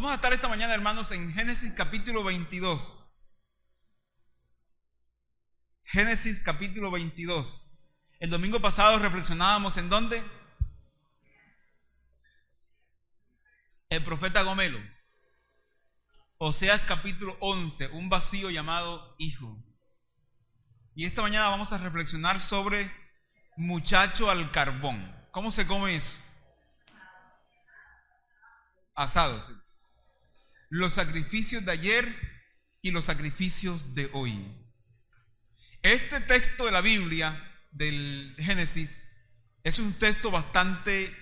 Vamos a estar esta mañana, hermanos, en Génesis capítulo 22. Génesis capítulo 22. El domingo pasado reflexionábamos ¿en dónde? El profeta Gomelo. Oseas capítulo 11, un vacío llamado hijo. Y esta mañana vamos a reflexionar sobre muchacho al carbón. ¿Cómo se come eso? Asado, sí. Los sacrificios de ayer y los sacrificios de hoy. Este texto de la Biblia, del Génesis, es un texto bastante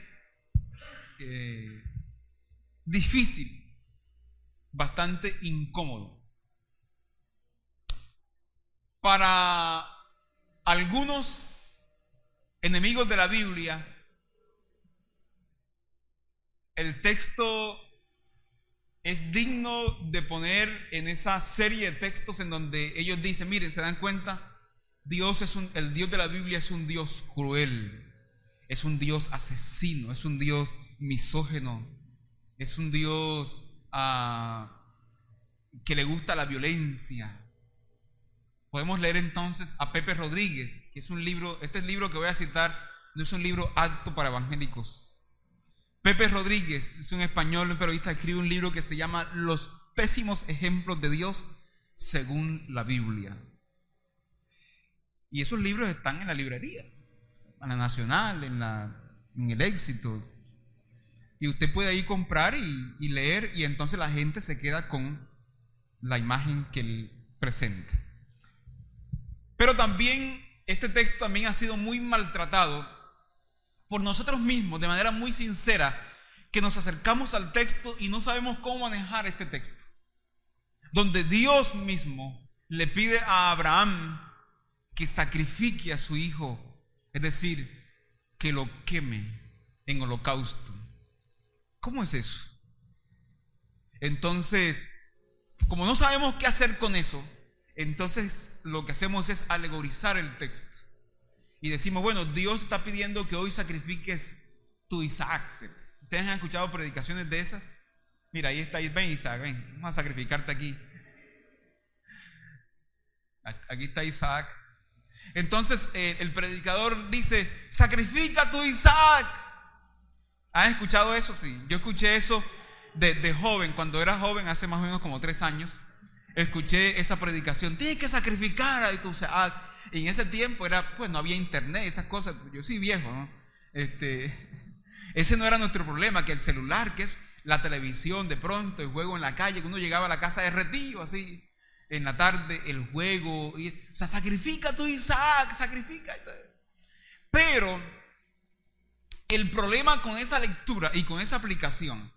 difícil, bastante incómodo. Para algunos enemigos de la Biblia, el texto es digno de poner en esa serie de textos en donde ellos dicen, miren, se dan cuenta, el Dios de la Biblia es un Dios cruel, es un Dios asesino, es un Dios misógino, es un Dios que le gusta la violencia. Podemos leer entonces a Pepe Rodríguez, que es un libro, este libro que voy a citar no es un libro apto para evangélicos. Pepe Rodríguez es un español, un periodista, escribe un libro que se llama Los pésimos ejemplos de Dios según la Biblia. Y esos libros están en la librería, en la Nacional, en el Éxito. Y usted puede ahí comprar y leer, y entonces la gente se queda con la imagen que él presenta. Pero también, este texto también ha sido muy maltratado por nosotros mismos, de manera muy sincera, que nos acercamos al texto y no sabemos cómo manejar este texto. Donde Dios mismo le pide a Abraham que sacrifique a su hijo, es decir, que lo queme en holocausto. ¿Cómo es eso? Entonces, como no sabemos qué hacer con eso, entonces lo que hacemos es alegorizar el texto. Y decimos, bueno, Dios está pidiendo que hoy sacrifiques tu Isaac. ¿Ustedes han escuchado predicaciones de esas? Mira, ahí está, ven Isaac, ven, vamos a sacrificarte aquí. Aquí está Isaac. Entonces el predicador dice, sacrifica tu Isaac. ¿Han escuchado eso? Sí, yo escuché eso de joven, cuando era joven, hace más o menos como 3 años. Escuché esa predicación, tienes que sacrificar a tu Isaac. Y en ese tiempo no había internet, esas cosas. Yo soy viejo, ¿no? Ese no era nuestro problema, que el celular, que es la televisión, de pronto, el juego en la calle, que uno llegaba a la casa derretido, así, en la tarde, el juego. O sea, sacrifica a tu Isaac, sacrifica. Pero el problema con esa lectura y con esa aplicación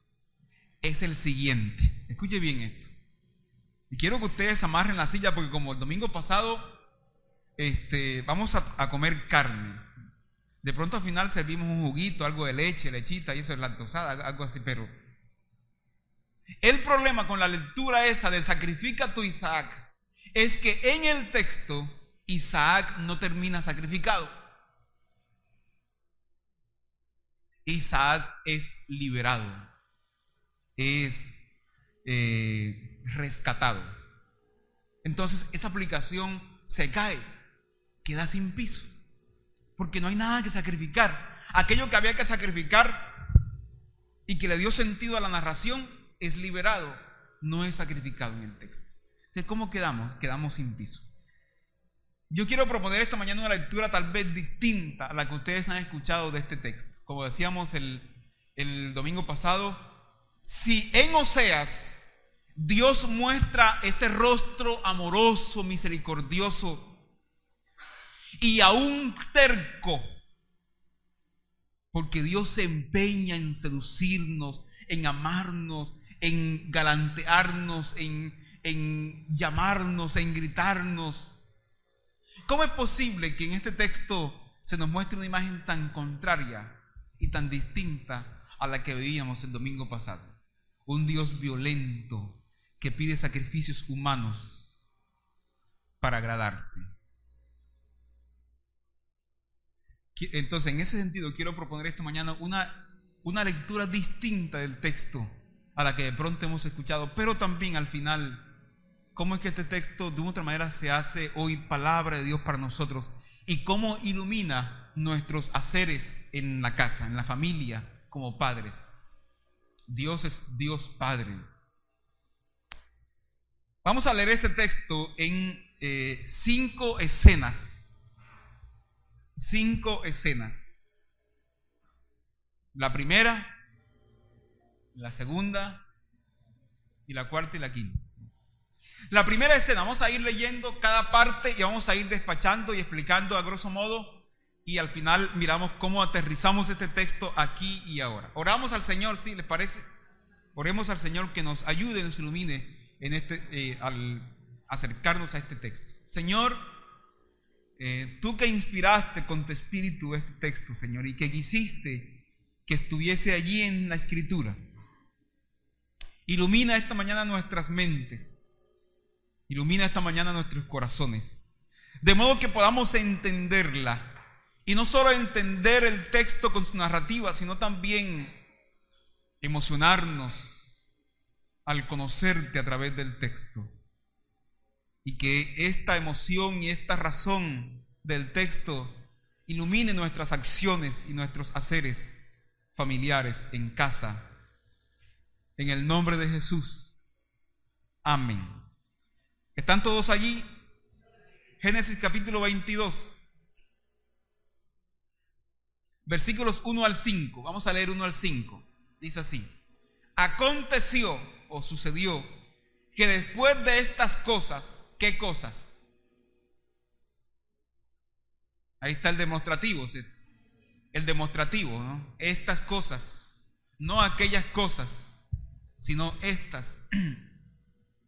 es el siguiente. Escuche bien esto. Y quiero que ustedes amarren la silla, porque como el domingo pasado vamos a comer carne. De pronto al final servimos un juguito, algo de leche, lechita, y eso es lactosada, algo así, pero el problema con la lectura esa de sacrifica a tu Isaac es que en el texto Isaac no termina sacrificado. Isaac es liberado, es rescatado. Entonces esa aplicación se cae, queda sin piso, porque no hay nada que sacrificar. Aquello que había que sacrificar y que le dio sentido a la narración es liberado, no es sacrificado en el texto. Entonces, ¿cómo quedamos? Quedamos sin piso. Yo quiero proponer esta mañana una lectura tal vez distinta a la que ustedes han escuchado de este texto. Como decíamos el domingo pasado, si en Oseas Dios muestra ese rostro amoroso, misericordioso y aún terco, porque Dios se empeña en seducirnos, en amarnos, en galantearnos, en llamarnos, en gritarnos. ¿Cómo es posible que en este texto se nos muestre una imagen tan contraria y tan distinta a la que veíamos el domingo pasado? Un Dios violento que pide sacrificios humanos para agradarse. Entonces, en ese sentido, quiero proponer esta mañana una lectura distinta del texto a la que de pronto hemos escuchado, pero también al final, cómo es que este texto de una otra manera se hace hoy palabra de Dios para nosotros y cómo ilumina nuestros haceres en la casa, en la familia, como padres. Dios es Dios Padre. Vamos a leer este texto en 5 escenas. 5 escenas. La primera, la segunda, y la cuarta y la quinta. La primera escena, vamos a ir leyendo cada parte y vamos a ir despachando y explicando a grosso modo, y al final miramos cómo aterrizamos este texto aquí y ahora. Oramos al Señor, ¿sí les parece? Oremos al Señor que nos ayude, nos ilumine en al acercarnos a este texto. Señor, tú que inspiraste con tu espíritu este texto, Señor, y que quisiste que estuviese allí en la Escritura, ilumina esta mañana nuestras mentes, ilumina esta mañana nuestros corazones, de modo que podamos entenderla, y no solo entender el texto con su narrativa, sino también emocionarnos al conocerte a través del texto, y que esta emoción y esta razón del texto ilumine nuestras acciones y nuestros haceres familiares en casa. En el nombre de Jesús. Amén. ¿Están todos allí? Génesis capítulo 22. Versículos 1 al 5. Vamos a leer 1 al 5. Dice así. Aconteció o sucedió que después de estas cosas, ¿qué cosas? Ahí está el demostrativo. El demostrativo, ¿no? Estas cosas, no aquellas cosas, sino estas.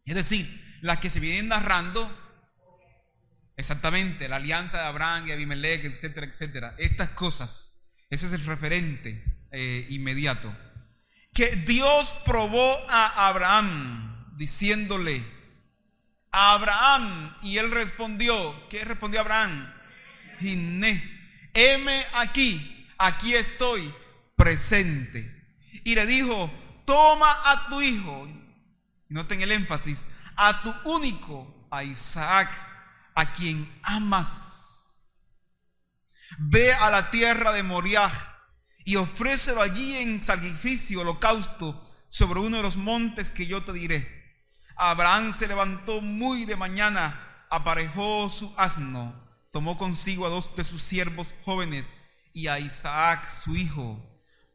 Es decir, las que se vienen narrando, exactamente, la alianza de Abraham y Abimelech, etcétera, etcétera. Estas cosas, ese es el referente inmediato. Que Dios probó a Abraham, diciéndole, a Abraham, y él respondió, ¿qué respondió Abraham? Hiné, heme aquí estoy presente. Y le dijo, toma a tu hijo, noten el énfasis, a tu único, a Isaac, a quien amas. Ve a la tierra de Moriah y ofrécelo allí en sacrificio, holocausto, sobre uno de los montes que yo te diré. Abraham se levantó muy de mañana, aparejó su asno, tomó consigo a 2 de sus siervos jóvenes y a Isaac su hijo.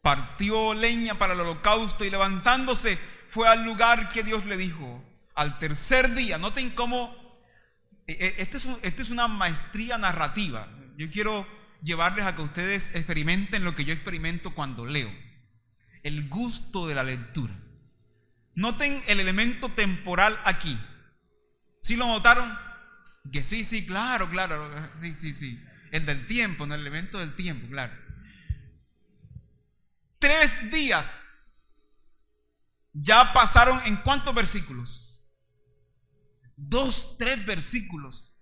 Partió leña para el holocausto y levantándose fue al lugar que Dios le dijo. Al tercer día, noten cómo, esta es una maestría narrativa. Yo quiero llevarles a que ustedes experimenten lo que yo experimento cuando leo. El gusto de la lectura. Noten el elemento temporal aquí. ¿Sí lo notaron? Que sí, claro, sí. El del tiempo, no el elemento del tiempo, claro. 3 días ya pasaron. ¿En cuántos versículos? 2, 3 versículos.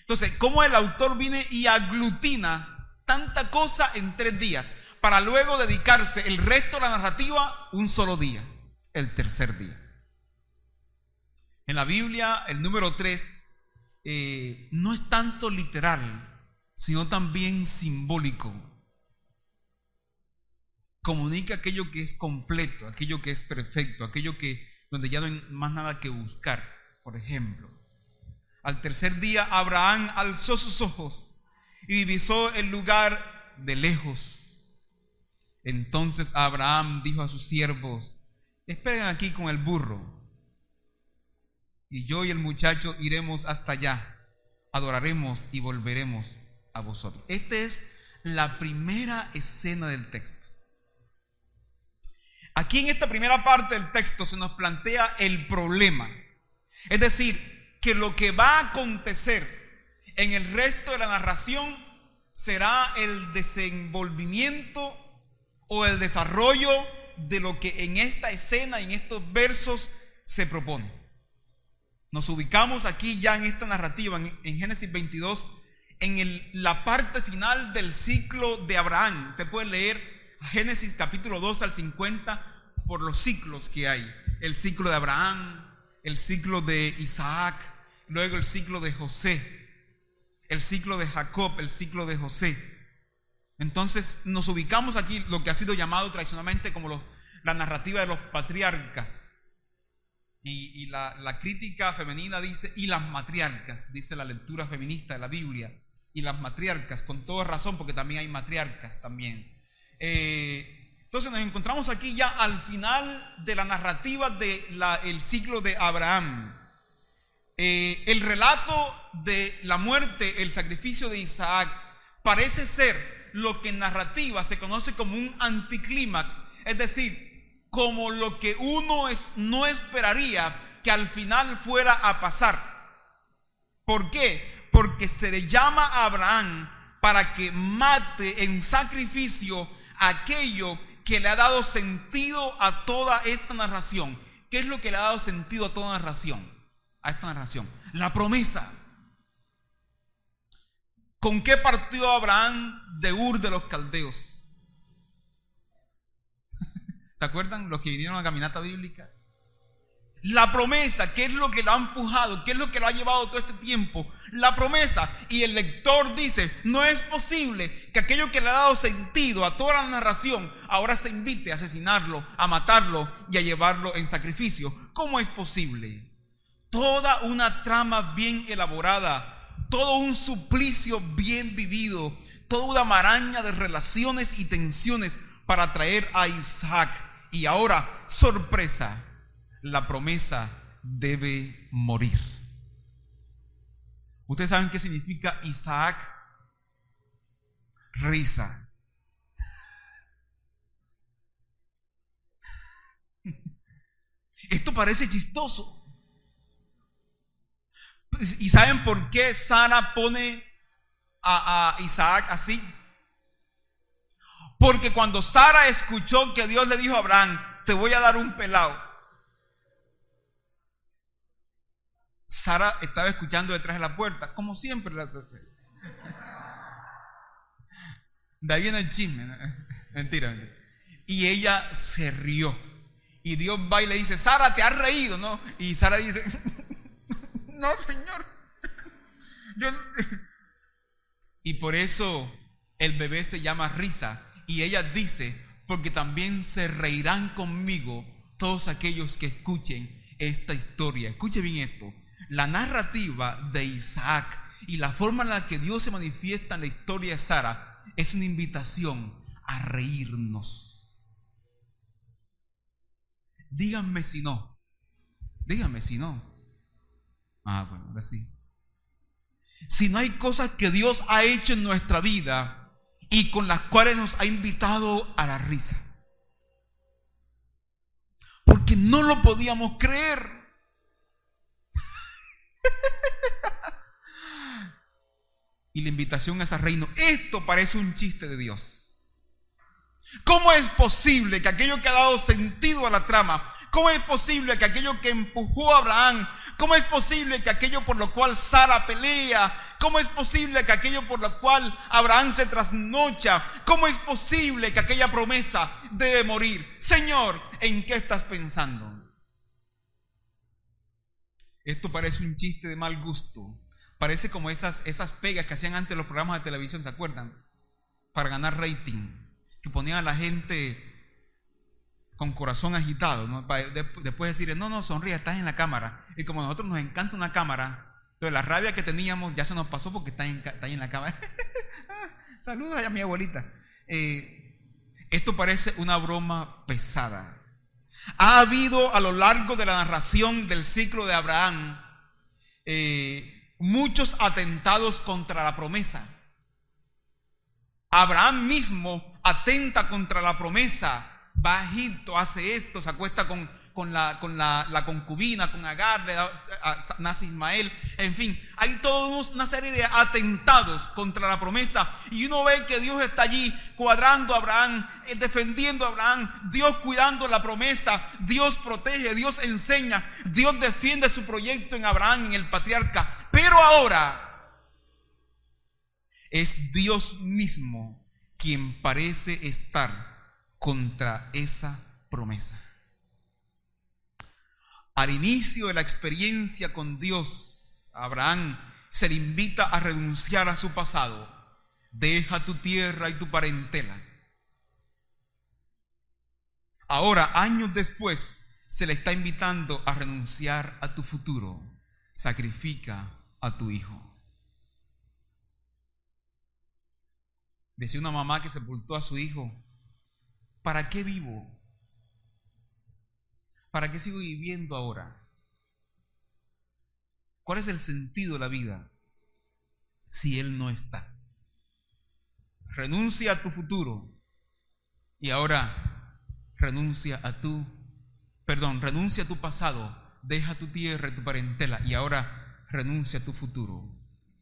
Entonces, ¿cómo el autor viene y aglutina tanta cosa en 3 días para luego dedicarse el resto de la narrativa un solo día, el tercer día? En la Biblia, el número 3 no es tanto literal, sino también simbólico. Comunica aquello que es completo, aquello que es perfecto, aquello que donde ya no hay más nada que buscar. Por ejemplo, al tercer día Abraham alzó sus ojos y divisó el lugar de lejos. Entonces Abraham dijo a sus siervos, esperen aquí con el burro, y yo y el muchacho iremos hasta allá, adoraremos y volveremos a vosotros. Esta es la primera escena del texto. Aquí en esta primera parte del texto se nos plantea el problema. Es decir, que lo que va a acontecer en el resto de la narración será el desenvolvimiento o el desarrollo de lo que en esta escena y en estos versos se propone. Nos ubicamos aquí ya en esta narrativa, en Génesis 22, en la parte final del ciclo de Abraham. Usted puede leer Génesis capítulo 2 al 50, por los ciclos que hay. El ciclo de Abraham, el ciclo de Isaac, luego el ciclo de José, el ciclo de Jacob, el ciclo de José. Entonces nos ubicamos aquí, lo que ha sido llamado tradicionalmente como la narrativa de los patriarcas. Y la crítica femenina dice, y las matriarcas, dice la lectura feminista de la Biblia, y las matriarcas, con toda razón, porque también hay matriarcas también. Entonces nos encontramos aquí ya al final de la narrativa del ciclo de Abraham. El relato de la muerte, el sacrificio de Isaac, parece ser lo que en narrativa se conoce como un anticlímax, es decir, como lo que uno no esperaría que al final fuera a pasar. ¿Por qué? Porque se le llama a Abraham para que mate en sacrificio aquello que le ha dado sentido a toda esta narración. ¿Qué es lo que le ha dado sentido a toda narración? A esta narración. La promesa. ¿Con qué partió Abraham de Ur de los Caldeos? ¿Se acuerdan los que vinieron a la caminata bíblica? La promesa, ¿qué es lo que lo ha empujado? ¿Qué es lo que lo ha llevado todo este tiempo? La promesa. Y el lector dice, no es posible que aquello que le ha dado sentido a toda la narración ahora se invite a asesinarlo, a matarlo y a llevarlo en sacrificio. ¿Cómo es posible? Toda una trama bien elaborada, todo un suplicio bien vivido, toda una maraña de relaciones y tensiones para traer a Isaac. Y ahora, sorpresa, la promesa debe morir. ¿Ustedes saben qué significa Isaac? Risa. Esto parece chistoso. ¿Y saben por qué Sara pone a Isaac así? Porque cuando Sara escuchó que Dios le dijo a Abraham, te voy a dar un pelado, Sara estaba escuchando detrás de la puerta, como siempre la hace. De ahí viene el chisme, ¿no? Mentira. Y ella se rió. Y Dios va y le dice, Sara, te has reído, ¿no? Y Sara dice, no, Señor. Y por eso el bebé se llama Risa. Y ella dice, porque también se reirán conmigo todos aquellos que escuchen esta historia. Escuche bien esto. La narrativa de Isaac y la forma en la que Dios se manifiesta en la historia de Sara es una invitación a reírnos. Díganme si no. Díganme si no. Bueno, ahora sí. Si no hay cosas que Dios ha hecho en nuestra vida y con las cuales nos ha invitado a la risa. Porque no lo podíamos creer. Y la invitación es a reírnos. Esto parece un chiste de Dios. ¿Cómo es posible que aquello que ha dado sentido a la trama, cómo es posible que aquello que empujó a Abraham, cómo es posible que aquello por lo cual Sara pelea, cómo es posible que aquello por lo cual Abraham se trasnocha, cómo es posible que aquella promesa debe morir? Señor, ¿en qué estás pensando? Esto parece un chiste de mal gusto. Parece como esas pegas que hacían antes los programas de televisión, ¿se acuerdan? Para ganar rating, que ponían a la gente con corazón agitado, ¿no? Después decirle, no, sonríe, estás en la cámara. Y como a nosotros nos encanta una cámara, entonces la rabia que teníamos ya se nos pasó porque está ahí en la cámara. Saludos a mi abuelita. Esto parece una broma pesada. Ha habido a lo largo de la narración del ciclo de Abraham muchos atentados contra la promesa. Abraham mismo atenta contra la promesa. Va a Egipto, hace esto, se acuesta con la concubina, con Agar, nace Ismael. En fin, hay toda una serie de atentados contra la promesa. Y uno ve que Dios está allí cuadrando a Abraham, defendiendo a Abraham, Dios cuidando la promesa, Dios protege, Dios enseña, Dios defiende su proyecto en Abraham, en el patriarca. Pero ahora es Dios mismo quien parece estar contra esa promesa. Al inicio de la experiencia con Dios, a Abraham se le invita a renunciar a su pasado. Deja tu tierra y tu parentela. Ahora, años después, se le está invitando a renunciar a tu futuro. Sacrifica a tu hijo. Decía una mamá que sepultó a su hijo: ¿para qué vivo? ¿Para qué sigo viviendo ahora? ¿Cuál es el sentido de la vida si Él no está? Renuncia a tu futuro y ahora renuncia a tu pasado, deja tu tierra y tu parentela y ahora renuncia a tu futuro.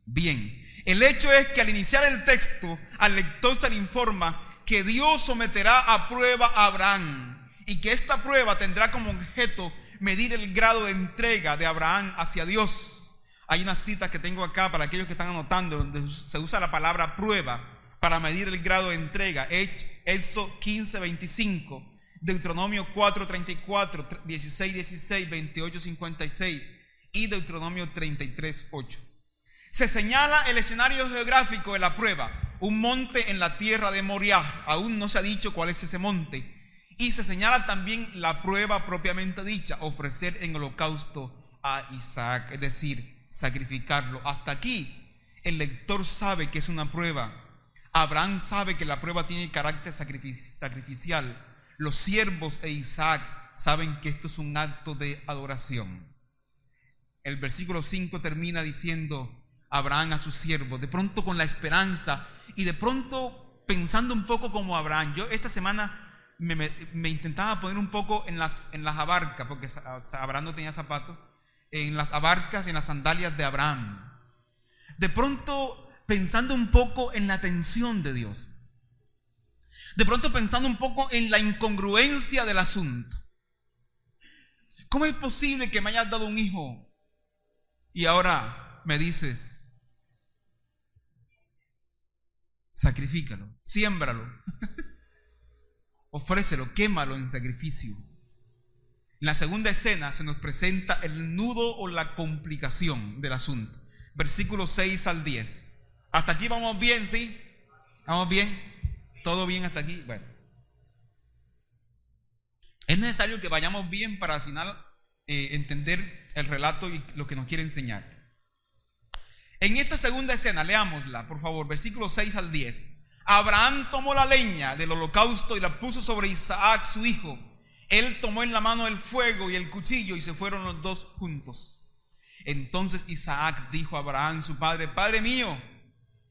Bien, el hecho es que al iniciar el texto, al lector se le informa que Dios someterá a prueba a Abraham y que esta prueba tendrá como objeto medir el grado de entrega de Abraham hacia Dios. Hay una cita que tengo acá para aquellos que están anotando, donde se usa la palabra prueba para medir el grado de entrega. Éxodo 15:25, Deuteronomio 4:34, 16:16, 28:56 y Deuteronomio 33:8. Se señala el escenario geográfico de la prueba, un monte en la tierra de Moriah. Aún no se ha dicho cuál es ese monte. Y se señala también la prueba propiamente dicha, ofrecer en holocausto a Isaac, es decir, sacrificarlo. Hasta aquí el lector sabe que es una prueba. Abraham sabe que la prueba tiene carácter sacrificial. Los siervos e Isaac saben que esto es un acto de adoración. El versículo 5 termina diciendo Abraham a sus siervos, de pronto con la esperanza y de pronto pensando un poco como Abraham. Yo esta semana me intentaba poner un poco en las abarcas, porque Abraham no tenía zapatos, en las abarcas, en las sandalias de Abraham. De pronto pensando un poco en la atención de Dios. De pronto pensando un poco en la incongruencia del asunto. ¿Cómo es posible que me hayas dado un hijo y ahora me dices, sacrifícalo, siémbralo, ofrécelo, quémalo en sacrificio? En la segunda escena se nos presenta el nudo o la complicación del asunto. Versículos 6 al 10. Hasta aquí vamos bien, ¿sí? ¿Vamos bien? ¿Todo bien hasta aquí? Bueno. Es necesario que vayamos bien para al final entender el relato y lo que nos quiere enseñar. En esta segunda escena, leámosla, por favor, versículos 6 al 10. Abraham tomó la leña del holocausto y la puso sobre Isaac, su hijo. Él tomó en la mano el fuego y el cuchillo y se fueron los dos juntos. Entonces Isaac dijo a Abraham, su padre, Padre mío.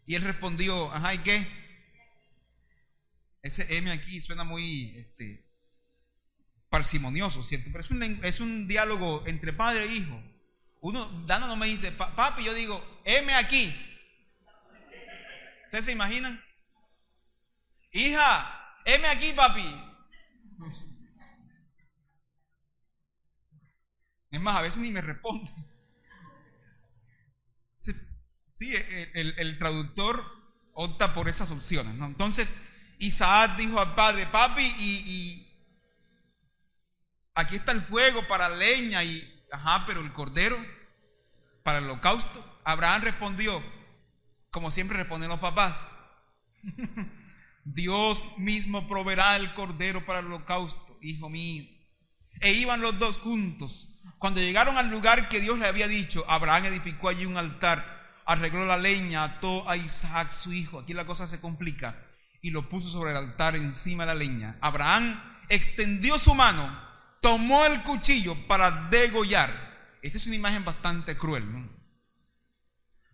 Y él respondió, ajá, ¿y qué? Ese M aquí suena muy parsimonioso, ¿cierto? Pero es un diálogo entre padre e hijo. Dana no me dice, papi, yo digo, M aquí. ¿Ustedes se imaginan? Hija, M aquí, papi. Es más, a veces ni me responde. Sí, el traductor opta por esas opciones, ¿no? Entonces, Isaac dijo al padre, papi, y aquí está el fuego para leña pero el cordero para el holocausto. Abraham respondió, como siempre responden los papás, Dios mismo proveerá el cordero para el holocausto, hijo mío. E iban los dos juntos. Cuando llegaron al lugar que Dios le había dicho, Abraham edificó allí un altar, arregló la leña, ató a Isaac su hijo. Aquí la cosa se complica. Y lo puso sobre el altar encima de la leña. Abraham extendió su mano, tomó el cuchillo para degollar. Esta es una imagen bastante cruel, ¿no?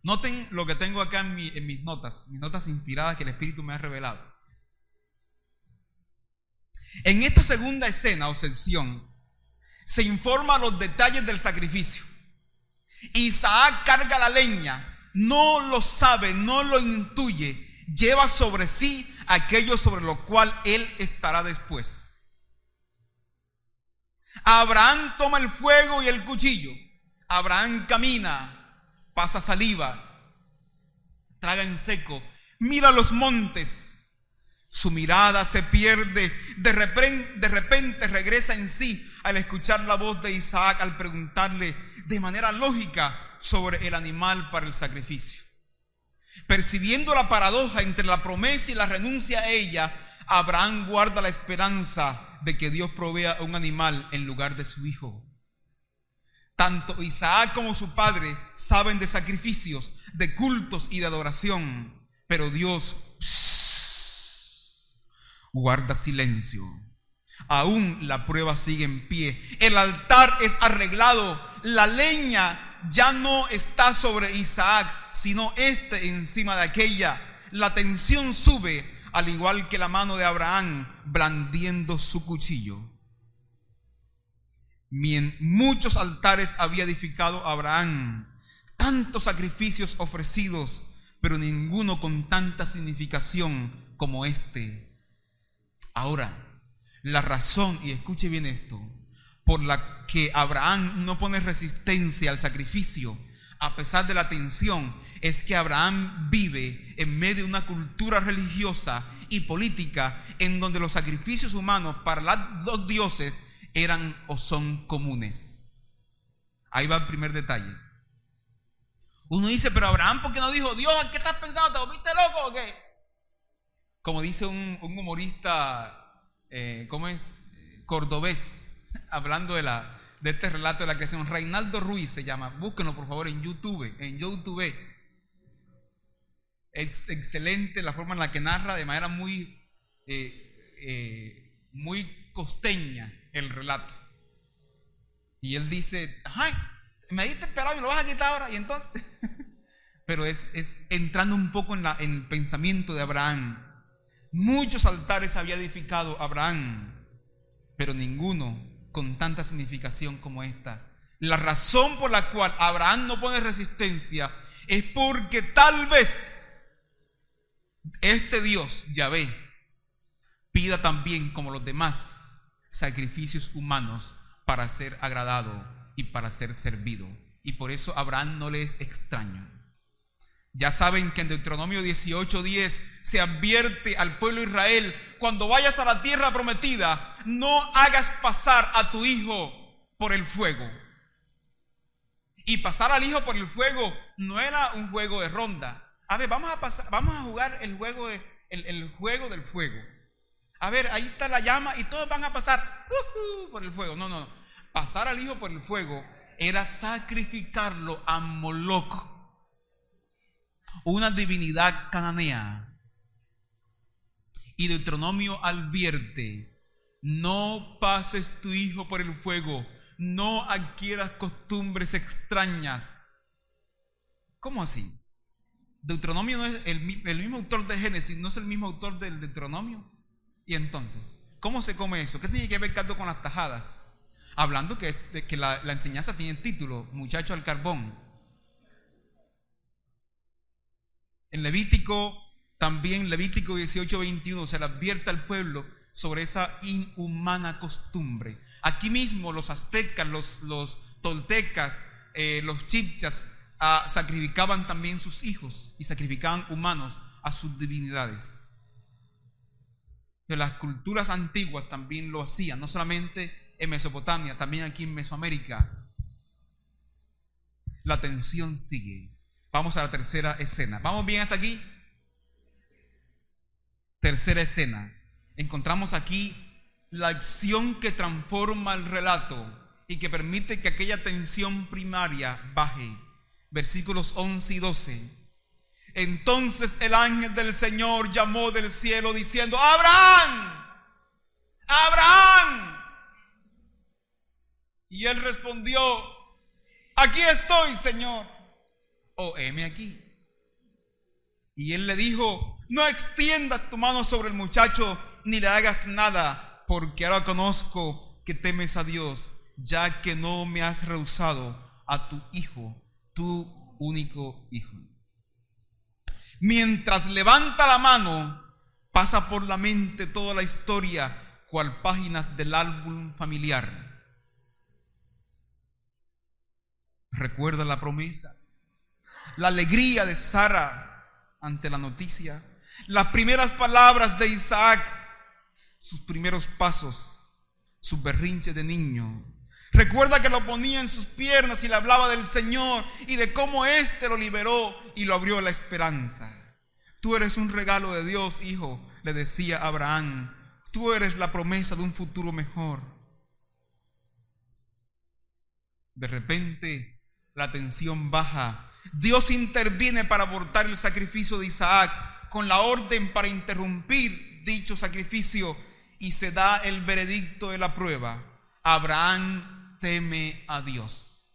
Noten lo que tengo acá en mis notas inspiradas que el Espíritu me ha revelado. En esta segunda escena o sección se informa los detalles del sacrificio. Isaac carga la leña, no lo sabe, no lo intuye, lleva sobre sí aquello sobre lo cual él estará después. Abraham toma el fuego y el cuchillo. Abraham camina, pasa saliva, traga en seco, mira los montes. Su mirada se pierde, de repente regresa en sí, al escuchar la voz de Isaac, al preguntarle de manera lógica sobre el animal para el sacrificio. Percibiendo la paradoja entre la promesa y la renuncia a ella, Abraham guarda la esperanza de que Dios provea un animal en lugar de su hijo. Tanto Isaac como su padre saben de sacrificios, de cultos y de adoración, pero Dios guarda silencio. Aún la prueba sigue en pie. El altar es arreglado. La leña ya no está sobre Isaac, sino encima de aquella. La tensión sube, al igual que la mano de Abraham blandiendo su cuchillo. Muchos altares había edificado Abraham, tantos sacrificios ofrecidos, pero ninguno con tanta significación como este. Ahora, la razón, y escuche bien esto, por la que Abraham no pone resistencia al sacrificio, a pesar de la tensión, es que Abraham vive en medio de una cultura religiosa y política en donde los sacrificios humanos para los dos dioses eran o son comunes. Ahí va el primer detalle. Uno dice, pero Abraham, ¿por qué no dijo, Dios, ¿qué estás pensando? ¿Te volviste loco o qué? Como dice un humorista, cordobés, hablando de este relato de la creación. Reinaldo Ruiz se llama, búsquenlo por favor en YouTube. Es excelente la forma en la que narra de manera muy costeña el relato. Y él dice, ay, me diste esperado y me lo vas a quitar ahora, y entonces pero es entrando un poco en el pensamiento de Abraham. Muchos altares había edificado Abraham, pero ninguno con tanta significación como esta. La razón por la cual Abraham no pone resistencia es porque tal vez este Dios, Yahvé, pida también, como los demás, sacrificios humanos para ser agradado y para ser servido. Y por eso Abraham no le es extraño. Ya saben que en Deuteronomio 18:10 se advierte al pueblo de Israel: cuando vayas a la tierra prometida, no hagas pasar a tu hijo por el fuego. Y pasar al hijo por el fuego no era un juego de ronda. A ver, vamos a jugar el juego del fuego. A ver, ahí está la llama y todos van a pasar por el fuego. No. Pasar al hijo por el fuego era sacrificarlo a Moloch, una divinidad cananea. Y Deuteronomio advierte: no pases tu hijo por el fuego, no adquieras costumbres extrañas. ¿Cómo así? Deuteronomio no es el mismo autor de Génesis, no es el mismo autor del Deuteronomio. Y entonces, ¿cómo se come eso? ¿Qué tiene que ver Carlos con las tajadas? Hablando que la enseñanza tiene título, muchacho al carbón. En Levítico 18:21 se le advierte al pueblo sobre esa inhumana costumbre. Aquí mismo los aztecas, los toltecas, los chibchas sacrificaban también sus hijos y sacrificaban humanos a sus divinidades. Pero las culturas antiguas también lo hacían, no solamente en Mesopotamia, también aquí en Mesoamérica. La tensión sigue. Vamos a la tercera escena. ¿Vamos bien hasta aquí? Tercera escena. Encontramos aquí la acción que transforma el relato y que permite que aquella tensión primaria baje. Versículos 11 y 12. Entonces el ángel del Señor llamó del cielo diciendo: ¡Abraham! ¡Abraham! Y él respondió: aquí estoy, Señor. Oh, heme aquí. Y él le dijo: no extiendas tu mano sobre el muchacho ni le hagas nada, porque ahora conozco que temes a Dios, ya que no me has rehusado a tu hijo, tu único hijo. Mientras levanta la mano, pasa por la mente toda la historia, cual páginas del álbum familiar. Recuerda la promesa, la alegría de Sara ante la noticia, las primeras palabras de Isaac, sus primeros pasos, sus berrinches de niño. Recuerda que lo ponía en sus piernas y le hablaba del Señor y de cómo éste lo liberó y lo abrió a la esperanza. Tú eres un regalo de Dios, hijo, le decía Abraham. Tú eres la promesa de un futuro mejor. De repente, la tensión baja. Dios interviene para abortar el sacrificio de Isaac con la orden para interrumpir dicho sacrificio y se da el veredicto de la prueba. Abraham teme a Dios.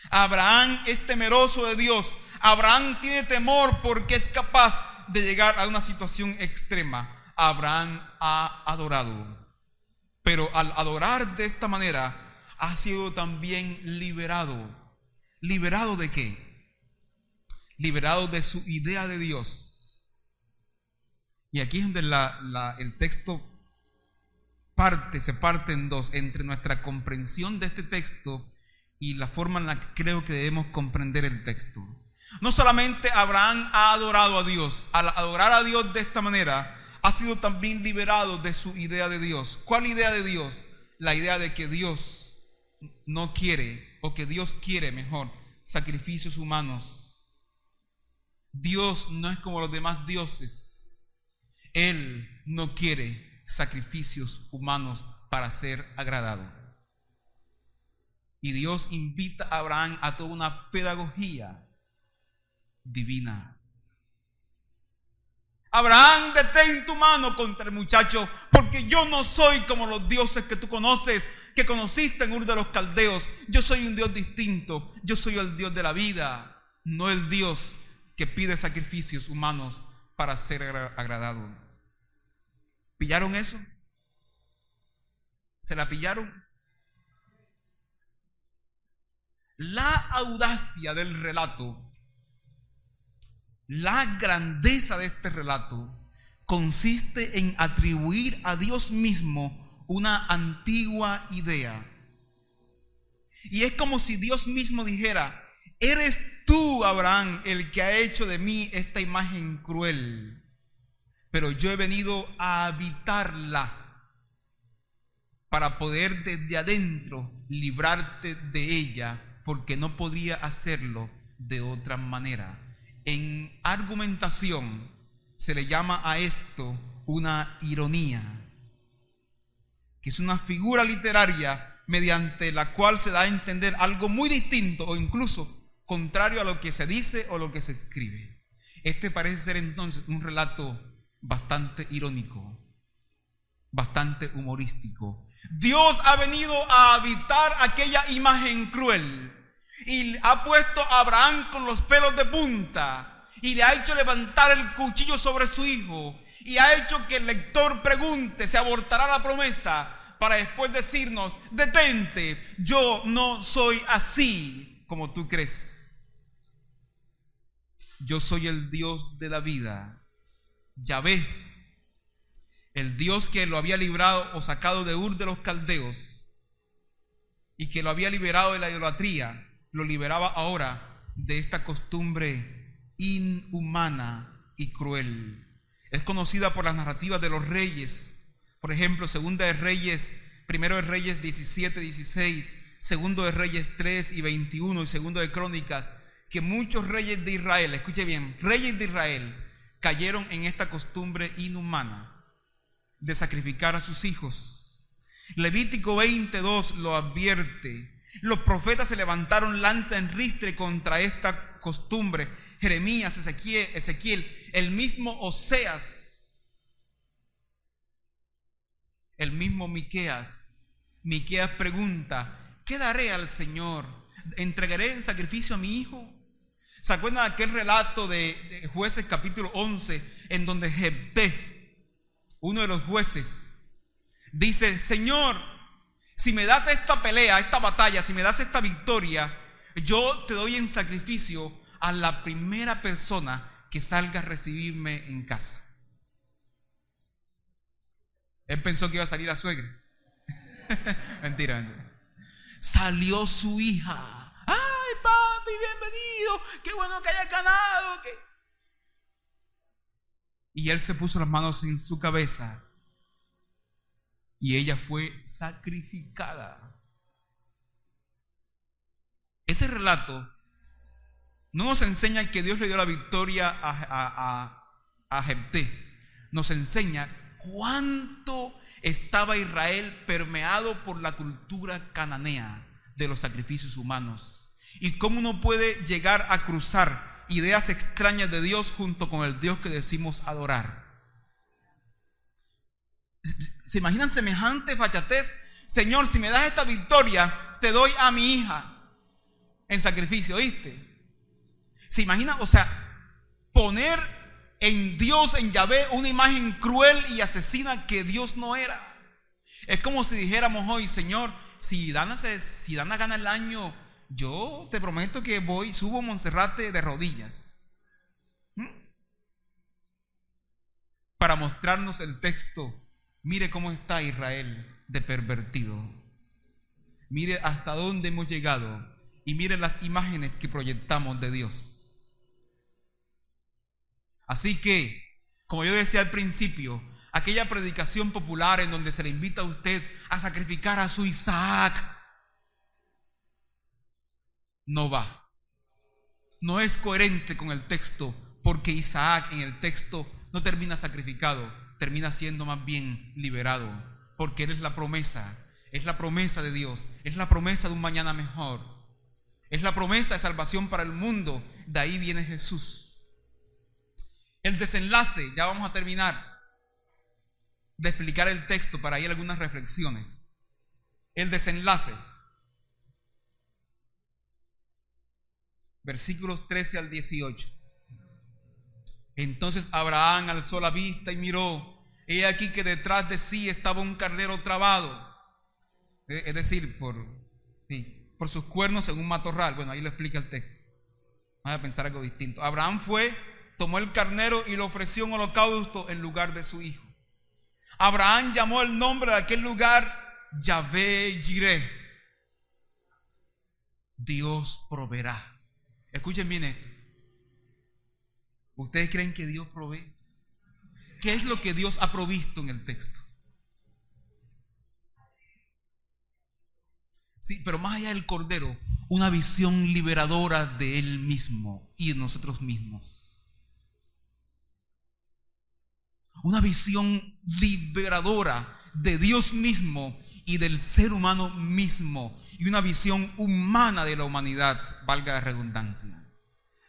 Abraham es temeroso de Dios. Abraham tiene temor porque es capaz de llegar a una situación extrema. Abraham ha adorado, pero al adorar de esta manera ha sido también liberado. ¿Liberado de qué? Liberado de su idea de Dios. Y aquí es donde el texto se parte en dos, entre nuestra comprensión de este texto y la forma en la que creo que debemos comprender el texto. No solamente Abraham ha adorado a Dios, al adorar a Dios de esta manera, ha sido también liberado de su idea de Dios. ¿Cuál idea de Dios? La idea de que Dios no quiere, o que Dios quiere mejor, sacrificios humanos. Dios no es como los demás dioses. Él no quiere sacrificios humanos para ser agradado. Y Dios invita a Abraham a toda una pedagogía divina. Abraham, detén tu mano contra el muchacho, porque yo no soy como los dioses que tú conoces, que conociste en Ur de los Caldeos. Yo soy un Dios distinto. Yo soy el Dios de la vida, no el Dios que pide sacrificios humanos para ser agradado. ¿Pillaron eso? ¿Se la pillaron? La audacia del relato, la grandeza de este relato consiste en atribuir a Dios mismo una antigua idea. Y es como si Dios mismo dijera: eres tú, Abraham, el que ha hecho de mí esta imagen cruel, pero yo he venido a habitarla para poder desde adentro librarte de ella, porque no podría hacerlo de otra manera. En argumentación se le llama a esto una ironía, que es una figura literaria mediante la cual se da a entender algo muy distinto o incluso contrario a lo que se dice o lo que se escribe. Este parece ser entonces un relato bastante irónico, bastante humorístico. Dios ha venido a habitar aquella imagen cruel y ha puesto a Abraham con los pelos de punta y le ha hecho levantar el cuchillo sobre su hijo y ha hecho que el lector pregunte: ¿se abortará la promesa? Para después decirnos: detente, yo no soy así como tú crees. Yo soy el Dios de la vida, Yahvé, el Dios que lo había librado o sacado de Ur de los Caldeos y que lo había liberado de la idolatría. Lo liberaba ahora de esta costumbre inhumana y cruel. Es conocida por las narrativas de los reyes. Por ejemplo, Segunda de Reyes, Primero de Reyes 17, 16, Segundo de Reyes 3 y 21 y Segundo de Crónicas, que muchos reyes de Israel, escuche bien, reyes de Israel, cayeron en esta costumbre inhumana de sacrificar a sus hijos. Levítico 22 lo advierte. Los profetas se levantaron lanza en ristre contra esta costumbre. Jeremías, Ezequiel, el mismo Oseas, el mismo Miqueas. Miqueas pregunta: ¿qué daré al Señor? ¿Entregaré en sacrificio a mi hijo? ¿Se acuerdan de aquel relato de Jueces capítulo 11 en donde Jefté, uno de los jueces, dice: Señor, si me das esta pelea, esta batalla, si me das esta victoria, yo te doy en sacrificio a la primera persona que salga a recibirme en casa. Él pensó que iba a salir la suegra. Mentira. Salió su hija. ¡Ay, papi, bienvenido! ¡Qué bueno que haya ganado! Y él se puso las manos en su cabeza y ella fue sacrificada. Ese relato no nos enseña que Dios le dio la victoria a Jefté. Nos enseña cuánto estaba Israel permeado por la cultura cananea de los sacrificios humanos y cómo uno puede llegar a cruzar ideas extrañas de Dios junto con el Dios que decimos adorar. ¿Se imaginan semejante fachatez? Señor, si me das esta victoria, te doy a mi hija en sacrificio, ¿oíste? ¿Se imagina? O sea, poner en Dios, en Yahvé, una imagen cruel y asesina que Dios no era. Es como si dijéramos hoy, Señor, si Dana gana el año, yo te prometo que subo a Monserrate de rodillas. Para mostrarnos el texto. Mire cómo está Israel de pervertido. Mire hasta dónde hemos llegado. Y mire las imágenes que proyectamos de Dios. Así que, como yo decía al principio, aquella predicación popular en donde se le invita a usted a sacrificar a su Isaac, no va. No es coherente con el texto, porque Isaac en el texto no termina sacrificado, termina siendo más bien liberado, porque él es la promesa de Dios, es la promesa de un mañana mejor, es la promesa de salvación para el mundo. De ahí viene Jesús. El desenlace, ya vamos a terminar de explicar el texto para ir a algunas reflexiones. El desenlace, versículos 13 al 18. Entonces Abraham alzó la vista y miró, he aquí que detrás de sí estaba un carnero trabado, es decir, por sus cuernos en un matorral. Bueno, ahí lo explica el texto. Vamos a pensar algo distinto. Abraham tomó el carnero y lo ofreció en holocausto en lugar de su hijo. Abraham llamó el nombre de aquel lugar Yahvé Jireh. Dios proveerá. Escuchen bien esto. ¿Ustedes creen que Dios provee? ¿Qué es lo que Dios ha provisto en el texto? Sí, pero más allá del cordero, una visión liberadora de Él mismo y de nosotros mismos. Una visión liberadora de Dios mismo y del ser humano mismo. Y una visión humana de la humanidad, valga la redundancia.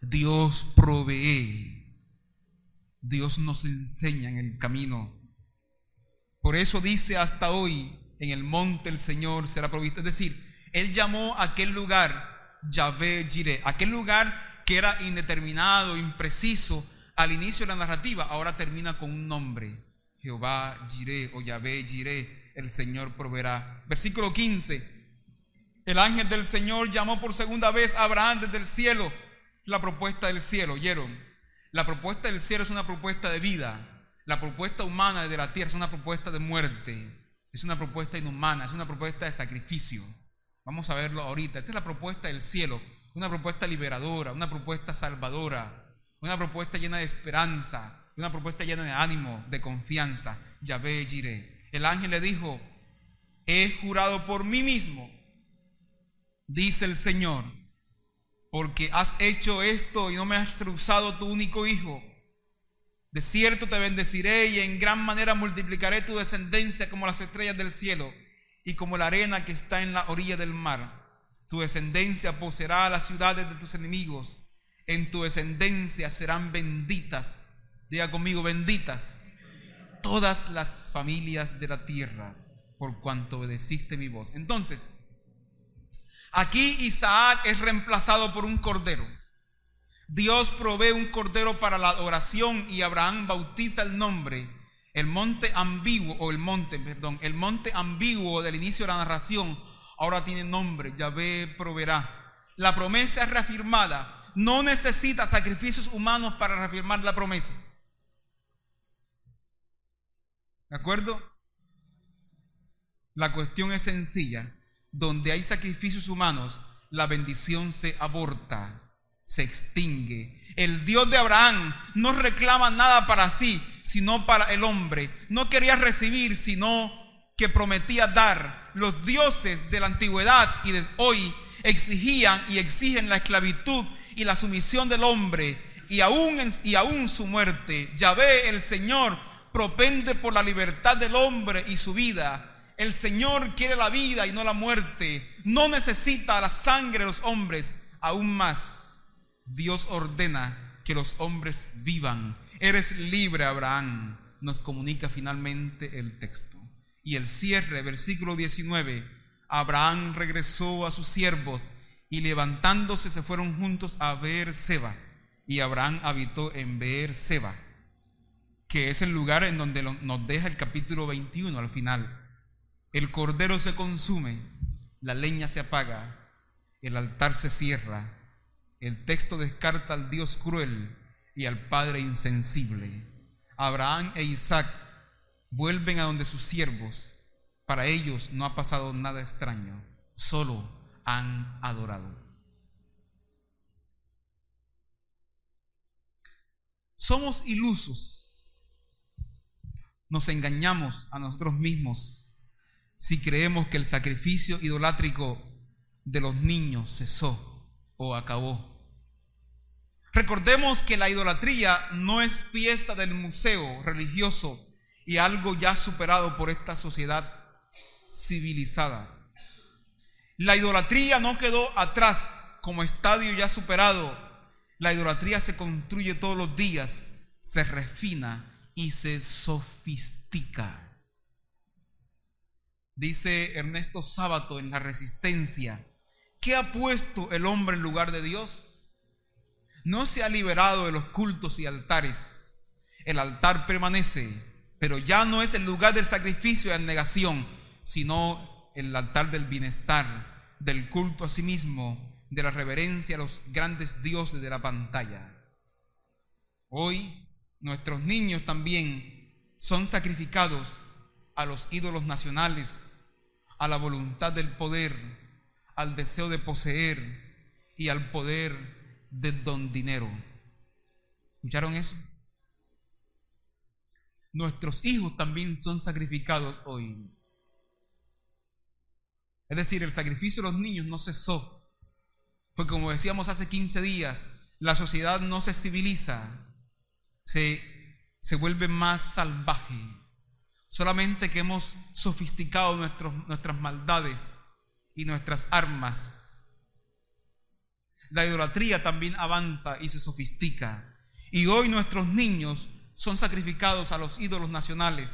Dios provee. Dios nos enseña en el camino. Por eso dice hasta hoy, en el monte el Señor será provisto. Es decir, Él llamó a aquel lugar Yahvé Jireh. Aquel lugar que era indeterminado, impreciso, al inicio de la narrativa, ahora termina con un nombre. Jehová Jireh o Yahvé Jireh, el Señor proveerá. Versículo 15. El ángel del Señor llamó por segunda vez a Abraham desde el cielo. La propuesta del cielo, ¿oyeron? La propuesta del cielo es una propuesta de vida. La propuesta humana desde la tierra es una propuesta de muerte. Es una propuesta inhumana, es una propuesta de sacrificio. Vamos a verlo ahorita. Esta es la propuesta del cielo. Una propuesta liberadora, una propuesta salvadora. Una propuesta llena de esperanza, una propuesta llena de ánimo, de confianza. Yahvé Jireh. El ángel le dijo, he jurado por mí mismo, dice el Señor, porque has hecho esto y no me has rehusado tu único hijo. De cierto te bendeciré y en gran manera multiplicaré tu descendencia como las estrellas del cielo y como la arena que está en la orilla del mar. Tu descendencia poseerá las ciudades de tus enemigos. En tu descendencia serán benditas, diga conmigo, benditas, todas las familias de la tierra, por cuanto obedeciste mi voz. Entonces, aquí Isaac es reemplazado por un cordero. Dios provee un cordero para la adoración y Abraham bautiza el nombre. El monte ambiguo del inicio de la narración ahora tiene nombre, Yahvé proveerá. La promesa es reafirmada. No necesita sacrificios humanos para reafirmar la promesa. ¿De acuerdo? La cuestión es sencilla. Donde hay sacrificios humanos, la bendición se aborta, se extingue. El Dios de Abraham no reclama nada para sí, sino para el hombre. No quería recibir, sino que prometía dar. Los dioses de la antigüedad y de hoy exigían y exigen la esclavitud y la sumisión del hombre y aún su muerte. Yahvé, el Señor, propende por la libertad del hombre y su vida. El Señor quiere la vida y no la muerte. No necesita la sangre de los hombres. Aún más, Dios ordena que los hombres vivan. Eres libre, Abraham, nos comunica finalmente el texto. Y el cierre, versículo 19, Abraham regresó a sus siervos y levantándose se fueron juntos a Beer-seba. Y Abraham habitó en Beer-seba, que es el lugar en donde nos deja el capítulo 21 al final. El cordero se consume, la leña se apaga, el altar se cierra. El texto descarta al Dios cruel y al Padre insensible. Abraham e Isaac vuelven a donde sus siervos. Para ellos no ha pasado nada extraño, solo han adorado. Somos ilusos, nos engañamos a nosotros mismos si creemos que el sacrificio idolátrico de los niños cesó o acabó. Recordemos que la idolatría no es pieza del museo religioso y algo ya superado por esta sociedad civilizada. La idolatría no quedó atrás como estadio ya superado. La idolatría se construye todos los días, se refina y se sofistica. Dice Ernesto Sábato en La Resistencia: ¿qué ha puesto el hombre en lugar de Dios? No se ha liberado de los cultos y altares. El altar permanece, pero ya no es el lugar del sacrificio y abnegación, sino el altar del bienestar, del culto a sí mismo, de la reverencia a los grandes dioses de la pantalla. Hoy nuestros niños también son sacrificados a los ídolos nacionales, a la voluntad del poder, al deseo de poseer y al poder de don dinero. ¿Escucharon eso? Nuestros hijos también son sacrificados hoy. Es decir, el sacrificio de los niños no cesó. Porque como decíamos hace 15 días, la sociedad no se civiliza, se vuelve más salvaje. Solamente que hemos sofisticado nuestras maldades y nuestras armas. La idolatría también avanza y se sofistica. Y hoy nuestros niños son sacrificados a los ídolos nacionales.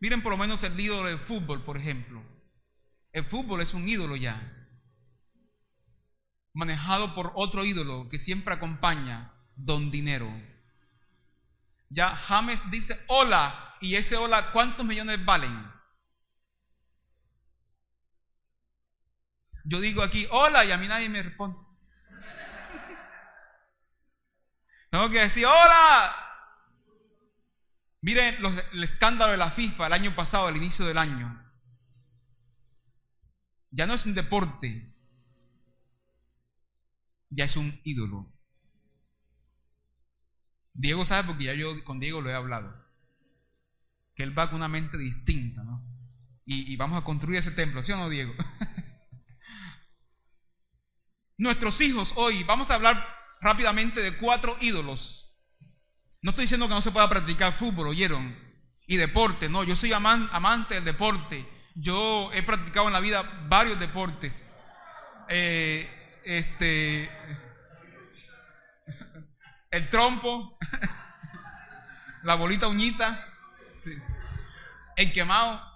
Miren por lo menos el ídolo del fútbol, por ejemplo. El fútbol es un ídolo ya, manejado por otro ídolo que siempre acompaña, don dinero. Ya James dice hola, y ese hola, ¿cuántos millones valen? Yo digo aquí hola y a mí nadie me responde. Tengo que decir hola. Miren el escándalo de la FIFA el año pasado, al inicio del año. Ya no es un deporte, ya es un ídolo. Diego sabe porque ya yo con Diego lo he hablado, que él va con una mente distinta, ¿no? Y vamos a construir ese templo, ¿sí o no, Diego? Nuestros hijos hoy, vamos a hablar rápidamente de 4 ídolos. No estoy diciendo que no se pueda practicar fútbol, ¿oyeron? Y deporte, no, yo soy amante del deporte. Yo he practicado en la vida varios deportes. El trompo, la bolita uñita, sí. El quemado,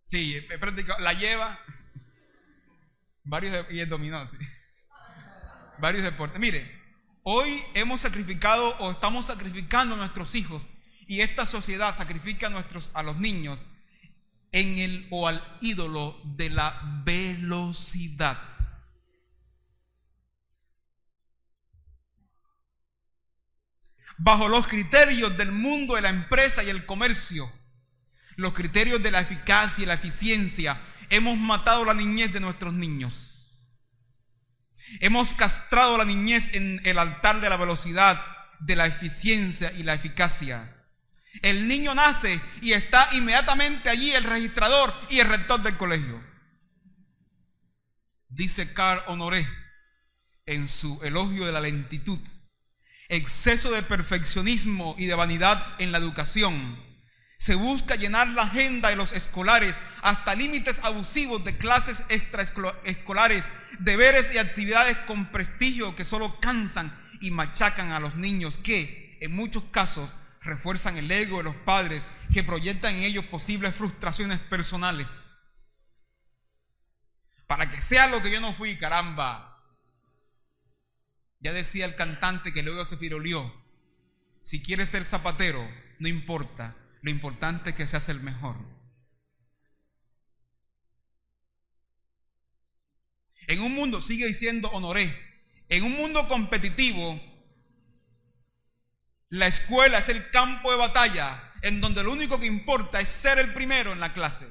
sí, he practicado, la lleva, y el dominó, sí. Varios deportes. Mire, hoy hemos sacrificado o estamos sacrificando a nuestros hijos, y esta sociedad sacrifica a los niños al ídolo de la velocidad. Bajo los criterios del mundo de la empresa y el comercio, los criterios de la eficacia y la eficiencia, hemos matado la niñez de nuestros niños. Hemos castrado la niñez en el altar de la velocidad, de la eficiencia y la eficacia. El niño nace y está inmediatamente allí el registrador y el rector del colegio. Dice Carl Honoré en su elogio de la lentitud: exceso de perfeccionismo y de vanidad en la educación. Se busca llenar la agenda de los escolares hasta límites abusivos de clases extraescolares, deberes y actividades con prestigio que solo cansan y machacan a los niños, que en muchos casos refuerzan el ego de los padres, que proyectan en ellos posibles frustraciones personales. Para que sea lo que yo no fui, caramba. Ya decía el cantante que luego se firoleó: si quieres ser zapatero, no importa, lo importante es que seas el mejor. En un mundo, sigue diciendo Honoré, en un mundo competitivo, la escuela es el campo de batalla en donde lo único que importa es ser el primero en la clase.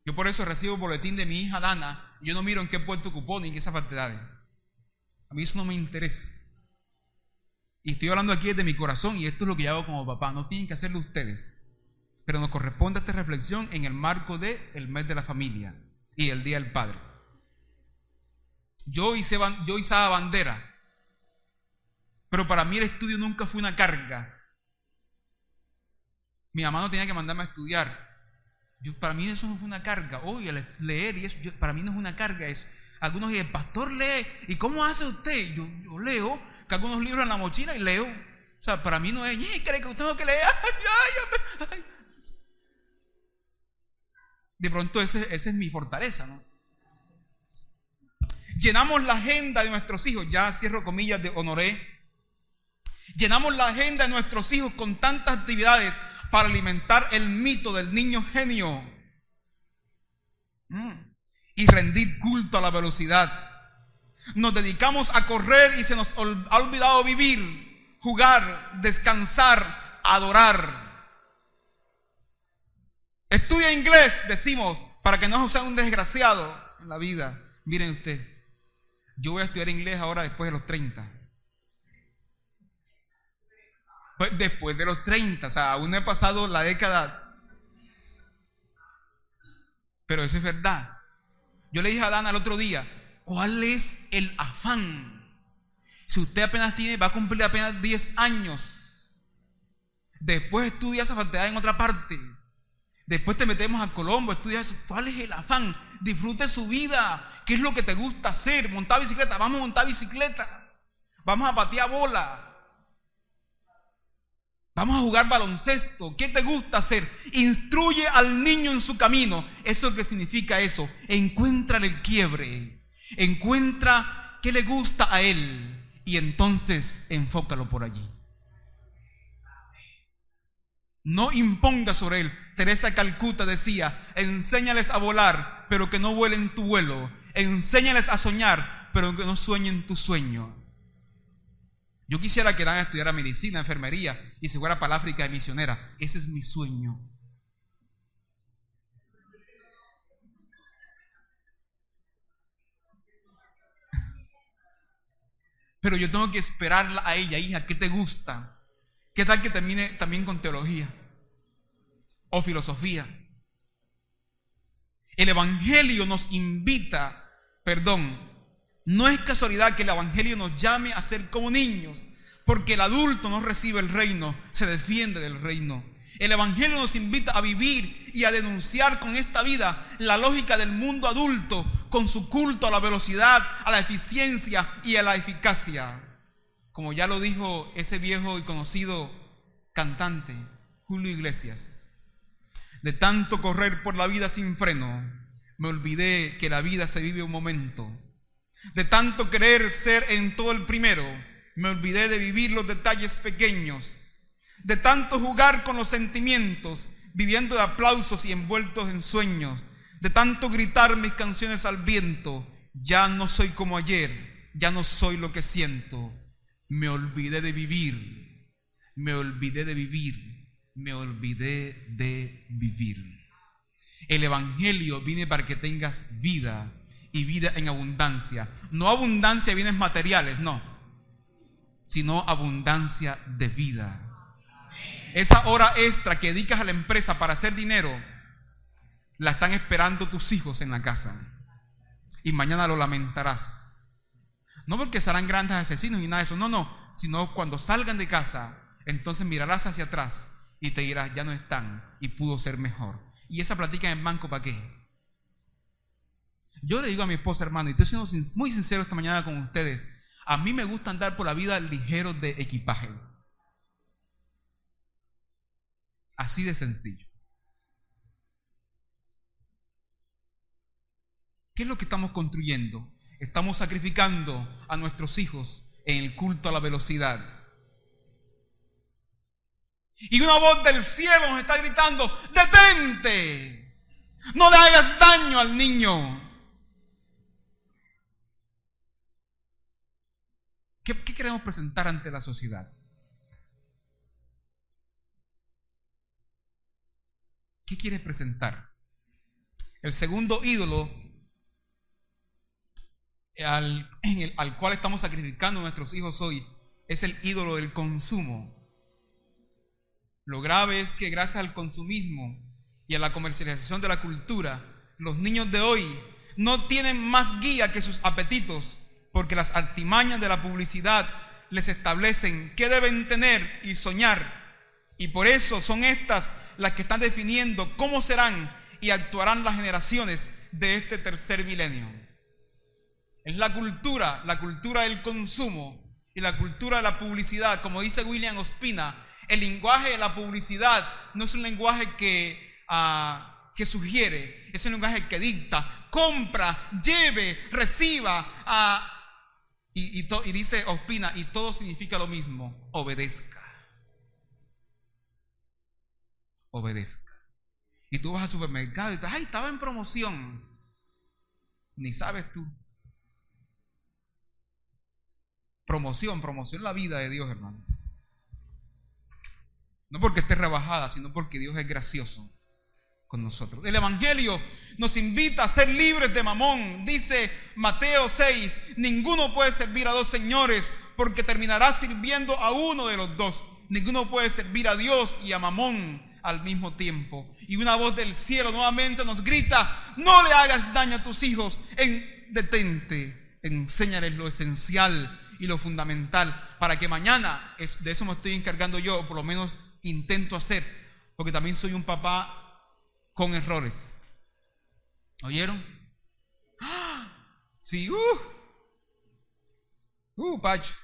Yo por eso recibo boletín de mi hija Dana y yo no miro en qué puerto ocupó ni en qué facultades. A mí eso no me interesa. Y estoy hablando aquí desde mi corazón y esto es lo que yo hago como papá. No tienen que hacerlo ustedes. Pero nos corresponde esta reflexión en el marco del mes de la familia y el Día del Padre. Yo izaba bandera. Pero para mí el estudio nunca fue una carga. Mi mamá no tenía que mandarme a estudiar. Para mí eso no fue una carga. Oye, leer y eso, para mí no es una carga eso. Algunos dicen: pastor, lee. ¿Y cómo hace usted? Yo leo, cargo unos libros en la mochila y leo. O sea, para mí no es: ¿cree que tengo que leer? Ay. De pronto esa es mi fortaleza, ¿no? Llenamos la agenda de nuestros hijos. Ya cierro comillas de Honoré. Llenamos la agenda de nuestros hijos con tantas actividades para alimentar el mito del niño genio y rendir culto a la velocidad. Nos dedicamos a correr y se nos ha olvidado vivir, jugar, descansar, adorar. Estudia inglés, decimos, para que no sea un desgraciado en la vida. Miren usted, yo voy a estudiar inglés ahora después de los 30. Después de los 30, o sea, aún no he pasado la década. Pero eso es verdad. Yo le dije a Dana el otro día: ¿cuál es el afán? Si usted va a cumplir apenas 10 años, después estudia esa facultad en otra parte, después te metemos a Colombo, estudias. ¿Cuál es el afán? Disfrute su vida. ¿Qué es lo que te gusta hacer? Montar bicicleta, vamos a montar bicicleta. Vamos a patear bola. Vamos a jugar baloncesto. ¿Qué te gusta hacer? Instruye al niño en su camino. ¿Eso es lo que significa eso? Encuéntrale el quiebre. Encuentra qué le gusta a él. Y entonces enfócalo por allí. No imponga sobre él. Teresa de Calcuta decía: enséñales a volar, pero que no vuelen tu vuelo. Enséñales a soñar, pero que no sueñen tu sueño. Yo quisiera que Dana estudiara medicina, enfermería y se fuera para el África de misionera. Ese es mi sueño. Pero yo tengo que esperarla a ella: hija, ¿qué te gusta? ¿Qué tal que termine también con teología o filosofía? El Evangelio nos invita, no es casualidad que el Evangelio nos llame a ser como niños, porque el adulto no recibe el reino, se defiende del reino. El Evangelio nos invita a vivir y a denunciar con esta vida la lógica del mundo adulto, con su culto a la velocidad, a la eficiencia y a la eficacia. Como ya lo dijo ese viejo y conocido cantante, Julio Iglesias: de tanto correr por la vida sin freno, me olvidé que la vida se vive un momento. De tanto querer ser en todo el primero, me olvidé de vivir los detalles pequeños. De tanto jugar con los sentimientos, viviendo de aplausos y envueltos en sueños. De tanto gritar mis canciones al viento, ya no soy como ayer, ya no soy lo que siento. Me olvidé de vivir, me olvidé de vivir, me olvidé de vivir. El Evangelio viene para que tengas vida, y vida en abundancia. No abundancia de bienes materiales, no, sino abundancia de vida. Esa hora extra que dedicas a la empresa para hacer dinero, la están esperando tus hijos en la casa. Y mañana lo lamentarás. No porque serán grandes asesinos ni nada de eso, no, sino cuando salgan de casa, entonces mirarás hacia atrás y te dirás, ya no están y pudo ser mejor. ¿Y esa plática en el banco para qué? Yo le digo a mi esposa, hermano, y estoy siendo muy sincero esta mañana con ustedes, a mí me gusta andar por la vida ligero de equipaje. Así de sencillo. ¿Qué es lo que estamos construyendo? Estamos sacrificando a nuestros hijos en el culto a la velocidad. Y una voz del cielo nos está gritando, ¡detente! No le hagas daño al niño. ¿Qué queremos presentar ante la sociedad? ¿Qué quieres presentar? El segundo ídolo al cual estamos sacrificando a nuestros hijos hoy es el ídolo del consumo. Lo grave es que gracias al consumismo y a la comercialización de la cultura, los niños de hoy no tienen más guía que sus apetitos, porque las artimañas de la publicidad les establecen qué deben tener y soñar. Y por eso son estas las que están definiendo cómo serán y actuarán las generaciones de este tercer milenio. Es la cultura del consumo y la cultura de la publicidad. Como dice William Ospina, el lenguaje de la publicidad no es un lenguaje que sugiere, es un lenguaje que dicta, compra, lleve, reciba, y dice Ospina, y todo significa lo mismo, obedezca. Obedezca. Y tú vas al supermercado y dices, ¡ay, estaba en promoción! Ni sabes tú. Promoción la vida de Dios, hermano. No porque esté rebajada, sino porque Dios es gracioso con nosotros. El Evangelio nos invita a ser libres de mamón. Dice Mateo 6, ninguno puede servir a dos señores, porque terminará sirviendo a uno de los dos. Ninguno puede servir a Dios y a mamón al mismo tiempo. Y una voz del cielo nuevamente nos grita, no le hagas daño a tus hijos, detente, enséñales lo esencial y lo fundamental, para que mañana, de eso me estoy encargando yo, o por lo menos intento hacer, porque también soy un papá con errores. ¿Oyeron? ¡Ah! Sí, Pacho.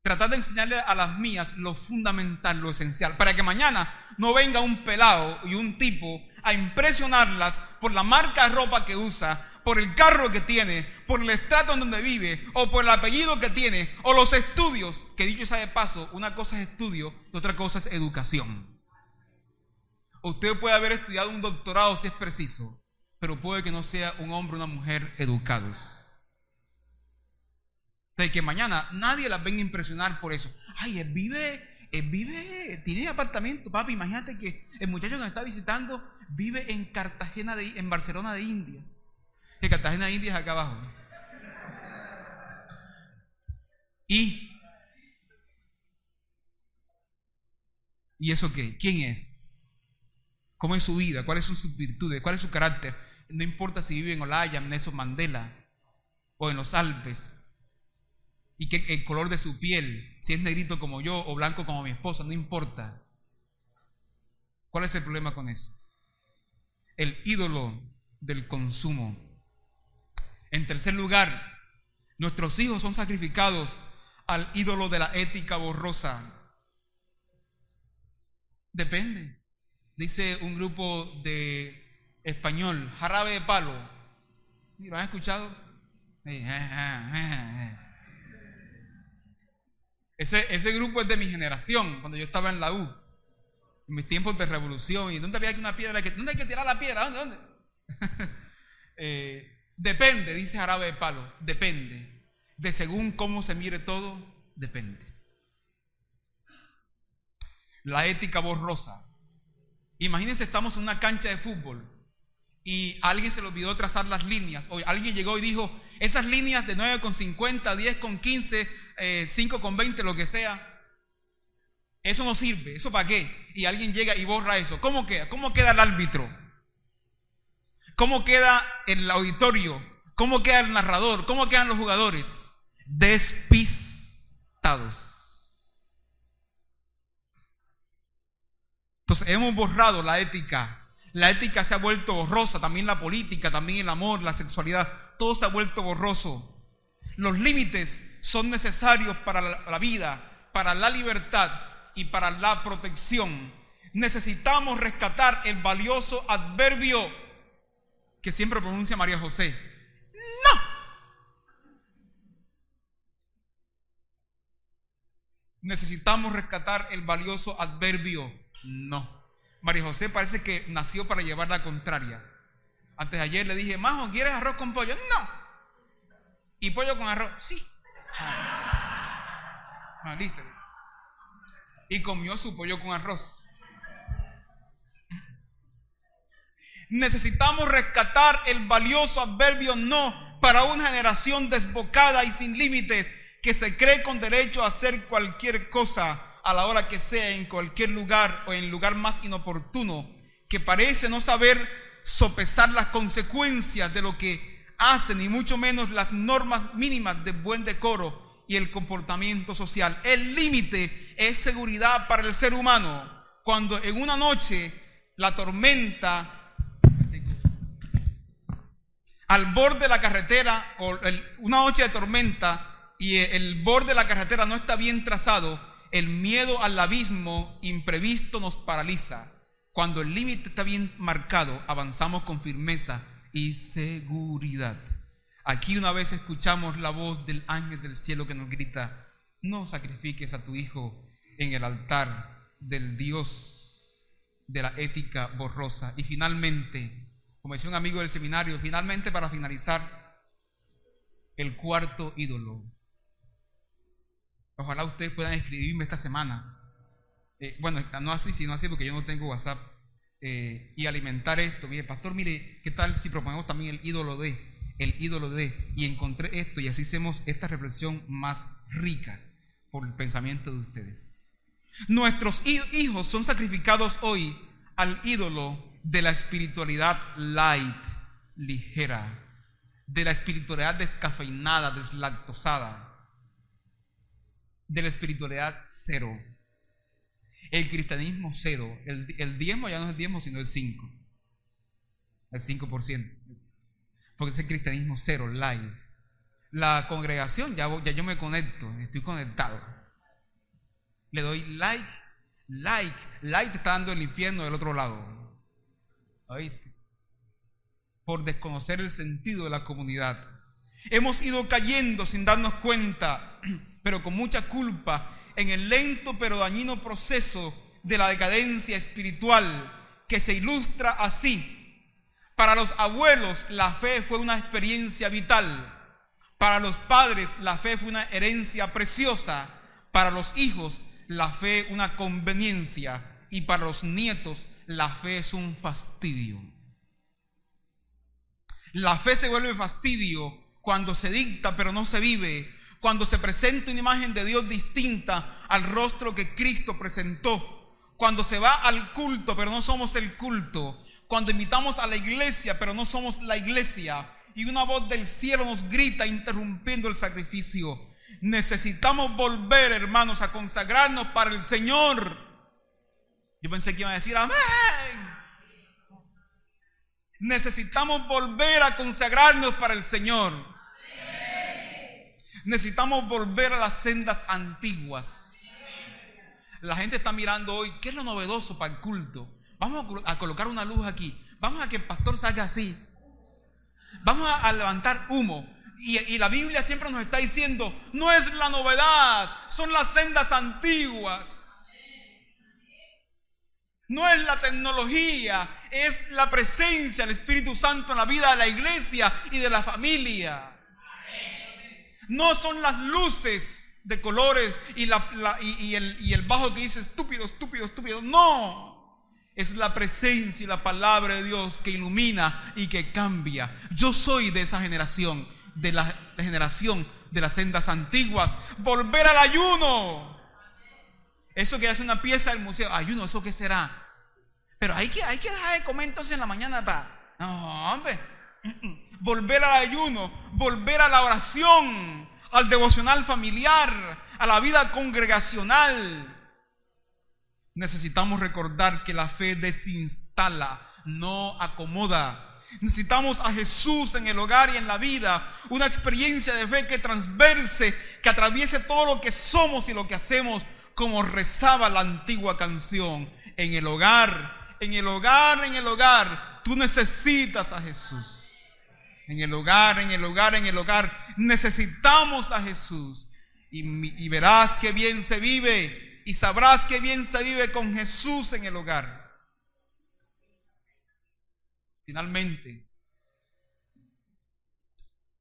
Tratar de enseñarle a las mías lo fundamental, lo esencial, para que mañana no venga un pelado y un tipo a impresionarlas por la marca de ropa que usa, por el carro que tiene, por el estrato en donde vive, o por el apellido que tiene, o los estudios, que dicho sea de paso, una cosa es estudio y otra cosa es educación. Usted puede haber estudiado un doctorado si es preciso, pero puede que no sea un hombre o una mujer educados. De que mañana nadie las venga a impresionar por eso. Ay, él vive, tiene apartamento, papi. Imagínate que el muchacho que me está visitando vive en en Barcelona de Indias. Que Cartagena de Indias es acá abajo. ¿Y eso qué? ¿Quién es? ¿Cómo es su vida? ¿Cuáles son sus virtudes? ¿Cuál es su carácter? No importa si vive en Olaya, en Nelson Mandela o en los Alpes. Y que el color de su piel, si es negrito como yo o blanco como mi esposa, no importa. ¿Cuál es el problema con eso? El ídolo del consumo. En tercer lugar, nuestros hijos son sacrificados al ídolo de la ética borrosa. Depende. Dice un grupo de español, Jarabe de Palo. ¿Lo han escuchado? Ese grupo es de mi generación, cuando yo estaba en la U, en mis tiempos de revolución. ¿Y dónde había que una piedra? ¿Dónde hay que tirar la piedra? ¿Dónde? Depende, dice Jarabe de Palo, depende. De según cómo se mire todo, depende. La ética borrosa. Imagínense, estamos en una cancha de fútbol y a alguien se le olvidó trazar las líneas. O alguien llegó y dijo, esas líneas de 9,50, 10,15, 5,20, lo que sea, Eso no sirve, ¿eso para qué? Y alguien llega y borra eso. ¿Cómo queda? ¿Cómo queda el árbitro? ¿Cómo queda el auditorio? ¿Cómo queda el narrador? ¿Cómo quedan los jugadores? Despistados. Entonces hemos borrado la ética. La ética se ha vuelto borrosa, también la política, también el amor, la sexualidad, todo se ha vuelto borroso. Los límites son necesarios para la vida, para la libertad y para la protección. Necesitamos rescatar el valioso adverbio que siempre pronuncia María José. ¡No! Necesitamos rescatar el valioso adverbio no. María José parece que nació para llevar la contraria. Antes de ayer le dije, Majo, ¿quieres arroz con pollo? No. ¿Y pollo con arroz? Sí. Listo. Y comió su pollo con arroz. Necesitamos rescatar el valioso adverbio no para una generación desbocada y sin límites que se cree con derecho a hacer cualquier cosa a la hora que sea, en cualquier lugar o en el lugar más inoportuno, que parece no saber sopesar las consecuencias de lo que hace, ni mucho menos las normas mínimas de buen decoro y el comportamiento social. El límite es seguridad para el ser humano. Cuando en una noche la tormenta, al borde de la carretera, una noche de tormenta y el borde de la carretera no está bien trazado, el miedo al abismo imprevisto nos paraliza. Cuando el límite está bien marcado, avanzamos con firmeza y seguridad. Aquí una vez escuchamos la voz del ángel del cielo que nos grita, no sacrifiques a tu hijo en el altar del Dios de la ética borrosa. Y finalmente, como decía un amigo del seminario, finalmente para finalizar, el cuarto ídolo. Ojalá ustedes puedan escribirme esta semana. Bueno, no así, sino así porque yo no tengo WhatsApp. Y alimentar esto. Mire, pastor, mire, ¿qué tal si proponemos también el ídolo de? Y encontré esto y así hacemos esta reflexión más rica por el pensamiento de ustedes. Nuestros hijos son sacrificados hoy al ídolo de la espiritualidad light, ligera, de la espiritualidad descafeinada, deslactosada, de la espiritualidad cero, el cristianismo cero, el diezmo ya no es el diezmo sino el 5%, porque es el cristianismo cero, light. La congregación, ya yo me conecto, estoy conectado, le doy like te está dando el infierno del otro lado, ¿oíste? Por desconocer el sentido de la comunidad. Hemos ido cayendo sin darnos cuenta, pero con mucha culpa, en el lento pero dañino proceso de la decadencia espiritual que se ilustra así. Para los abuelos la fe fue una experiencia vital, para los padres la fe fue una herencia preciosa, para los hijos la fe una conveniencia y para los nietos la fe es un fastidio. La fe se vuelve fastidio cuando se dicta pero no se vive, cuando se presenta una imagen de Dios distinta al rostro que Cristo presentó, cuando se va al culto pero no somos el culto, cuando invitamos a la iglesia pero no somos la iglesia y una voz del cielo nos grita interrumpiendo el sacrificio. Necesitamos volver, hermanos, a consagrarnos para el Señor. Yo pensé que iban a decir amén. Necesitamos volver a consagrarnos para el Señor. Necesitamos volver a las sendas antiguas. La gente está mirando hoy, ¿qué es lo novedoso para el culto? Vamos a colocar una luz aquí. Vamos a que el pastor salga así. Vamos a levantar humo. Y la Biblia siempre nos está diciendo, no es la novedad, son las sendas antiguas. No es la tecnología, es la presencia del Espíritu Santo en la vida de la iglesia y de la familia. No son las luces de colores y el bajo que dice estúpido, estúpido, estúpido. No, es la presencia y la palabra de Dios que ilumina y que cambia. Yo soy de esa generación, de la generación de las sendas antiguas. Volver al ayuno. Eso que hace una pieza del museo, ayuno, ¿eso qué será? Pero hay que dejar de comer entonces en la mañana para... No, hombre. Volver al ayuno, volver a la oración, al devocional familiar, a la vida congregacional. Necesitamos recordar que la fe desinstala, no acomoda. Necesitamos a Jesús en el hogar y en la vida, una experiencia de fe que transverse, que atraviese todo lo que somos y lo que hacemos, como rezaba la antigua canción. En el hogar, en el hogar, en el hogar, tú necesitas a Jesús. En el hogar, en el hogar, en el hogar, necesitamos a Jesús. Y verás qué bien se vive, y sabrás qué bien se vive con Jesús en el hogar. Finalmente,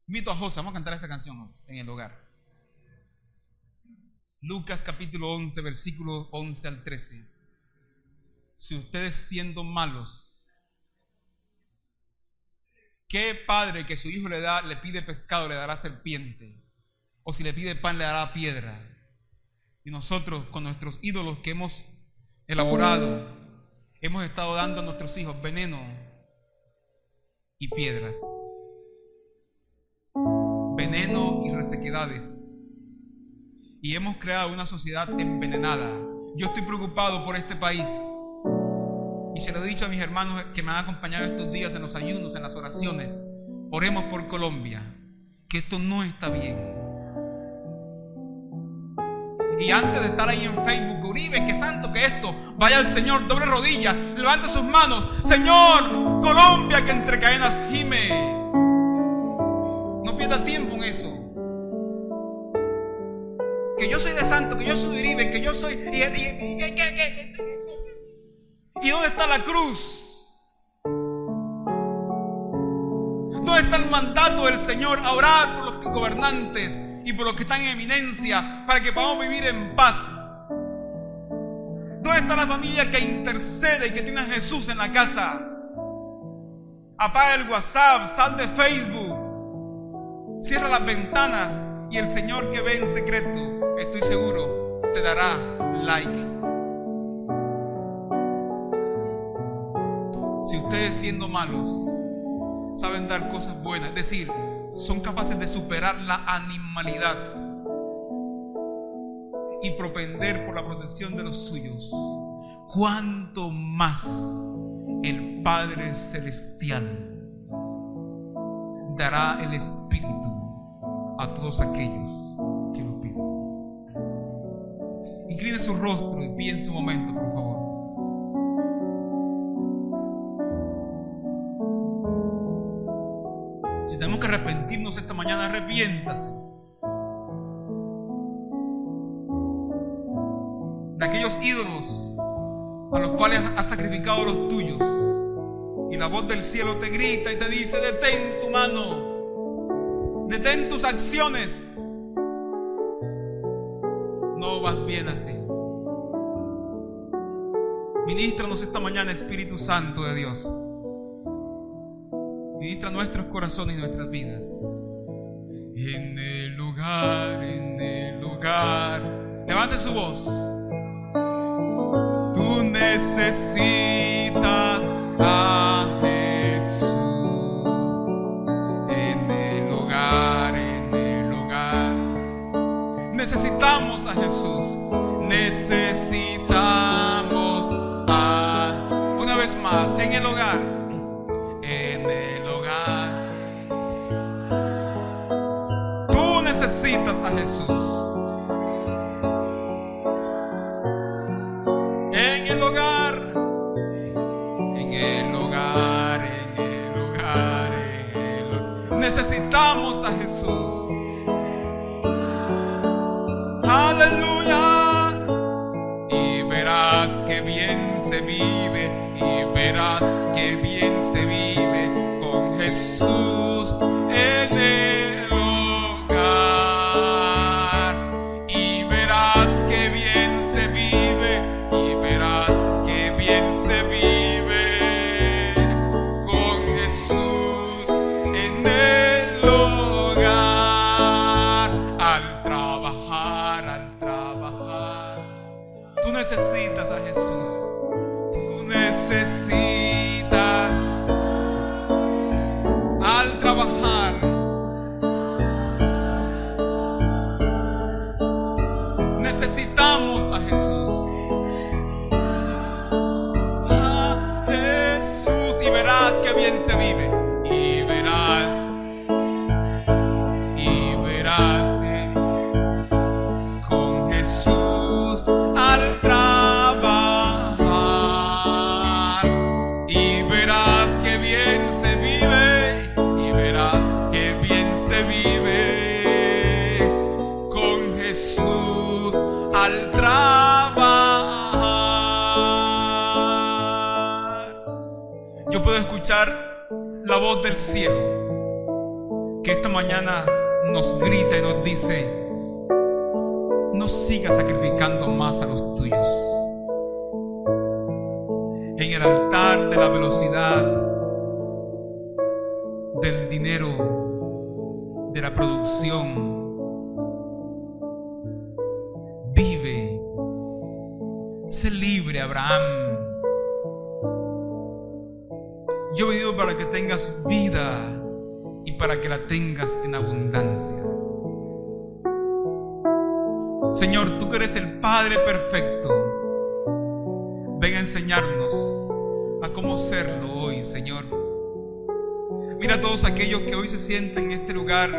invito a José, vamos a cantar esa canción, José, en el hogar. Lucas capítulo 11, versículos 11 al 13. Si ustedes siendo malos, ¿qué padre que su hijo le pide pescado le dará serpiente? O si le pide pan le dará piedra. Y nosotros con nuestros ídolos que hemos elaborado, hemos estado dando a nuestros hijos veneno y piedras, veneno y resequedades, y hemos creado una sociedad envenenada. Yo estoy preocupado por este país, y se lo he dicho a mis hermanos que me han acompañado estos días en los ayunos, en las oraciones. Oremos por Colombia, que esto no está bien. Y antes de estar ahí en Facebook, Uribe, que santo, que esto, vaya al Señor, doble rodilla, levante sus manos. Señor, Colombia que entre cadenas gime. No pierda tiempo en eso. Que yo soy de santo, que yo soy de Uribe, que yo soy... ¿Y dónde está la cruz? ¿Dónde está el mandato del Señor a orar por los gobernantes y por los que están en eminencia para que podamos vivir en paz? ¿Dónde está la familia que intercede y que tiene a Jesús en la casa? Apaga el WhatsApp, sal de Facebook, cierra las ventanas y el Señor que ve en secreto, estoy seguro, te dará like. Si ustedes siendo malos saben dar cosas buenas, es decir, son capaces de superar la animalidad y propender por la protección de los suyos, cuánto más el Padre Celestial dará el Espíritu a todos aquellos que lo piden. Incline su rostro y piense un momento, por favor. Si tenemos que arrepentirnos esta mañana, arrepiéntase de aquellos ídolos a los cuales has sacrificado los tuyos, y la voz del cielo te grita y te dice: detén tu mano, detén tus acciones, no vas bien así. Ministranos esta mañana, Espíritu Santo de Dios. Ministra nuestros corazones y nuestras vidas. En el lugar, en el lugar. Levante su voz. Tú necesitas a Jesús. En el lugar, en el lugar. Necesitamos a Jesús. Necesitamos a... Una vez más, en el hogar. Necesitas a Jesús. En el hogar, en el hogar, en el hogar, en el hogar. Necesitamos a Jesús. Aleluya. Y verás que bien se vive, y verás que bien se vive con Jesús en él. necesita al trabajar. Necesitamos a Jesús. A Jesús. Y verás que bien se vive. Y verás. Con Jesús al trabajar. Y verás que bien se vive. Y verás que bien se vive. Con Jesús al trabajar. Yo puedo escuchar la voz del cielo que esta mañana nos grita y nos dice: no sigas sacrificando más a los tuyos. En el altar de la velocidad, del dinero, de la producción, vive. Sé libre, Abraham. Yo he venido para que tengas vida y para que la tengas en abundancia. Señor, tú que eres el Padre perfecto, ven a enseñarnos a cómo serlo hoy, Señor. Mira a todos aquellos que hoy se sienten en este lugar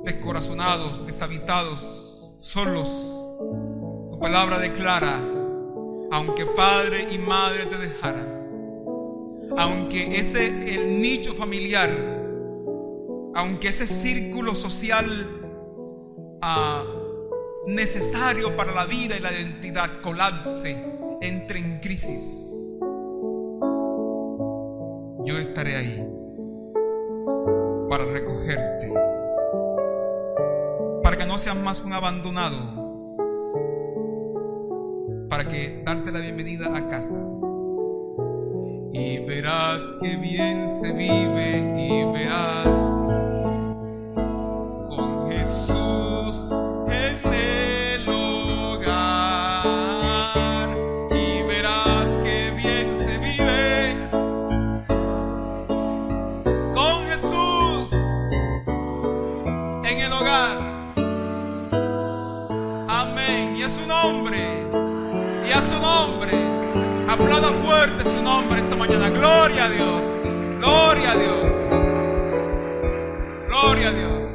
descorazonados, deshabitados, solos. Tu palabra declara: aunque padre y madre te dejaran, aunque el nicho familiar, aunque ese círculo social necesario para la vida y la identidad colapse, entre en crisis, yo estaré ahí para recogerte, para que no seas más un abandonado, para que darte la bienvenida a casa. Y verás que bien se vive, y verás con Jesús en el hogar. Y verás que bien se vive con Jesús en el hogar. Amén. Y a su nombre, y a su nombre. Aplauda fuerte su nombre esta mañana. Gloria a Dios. Gloria a Dios. Gloria a Dios.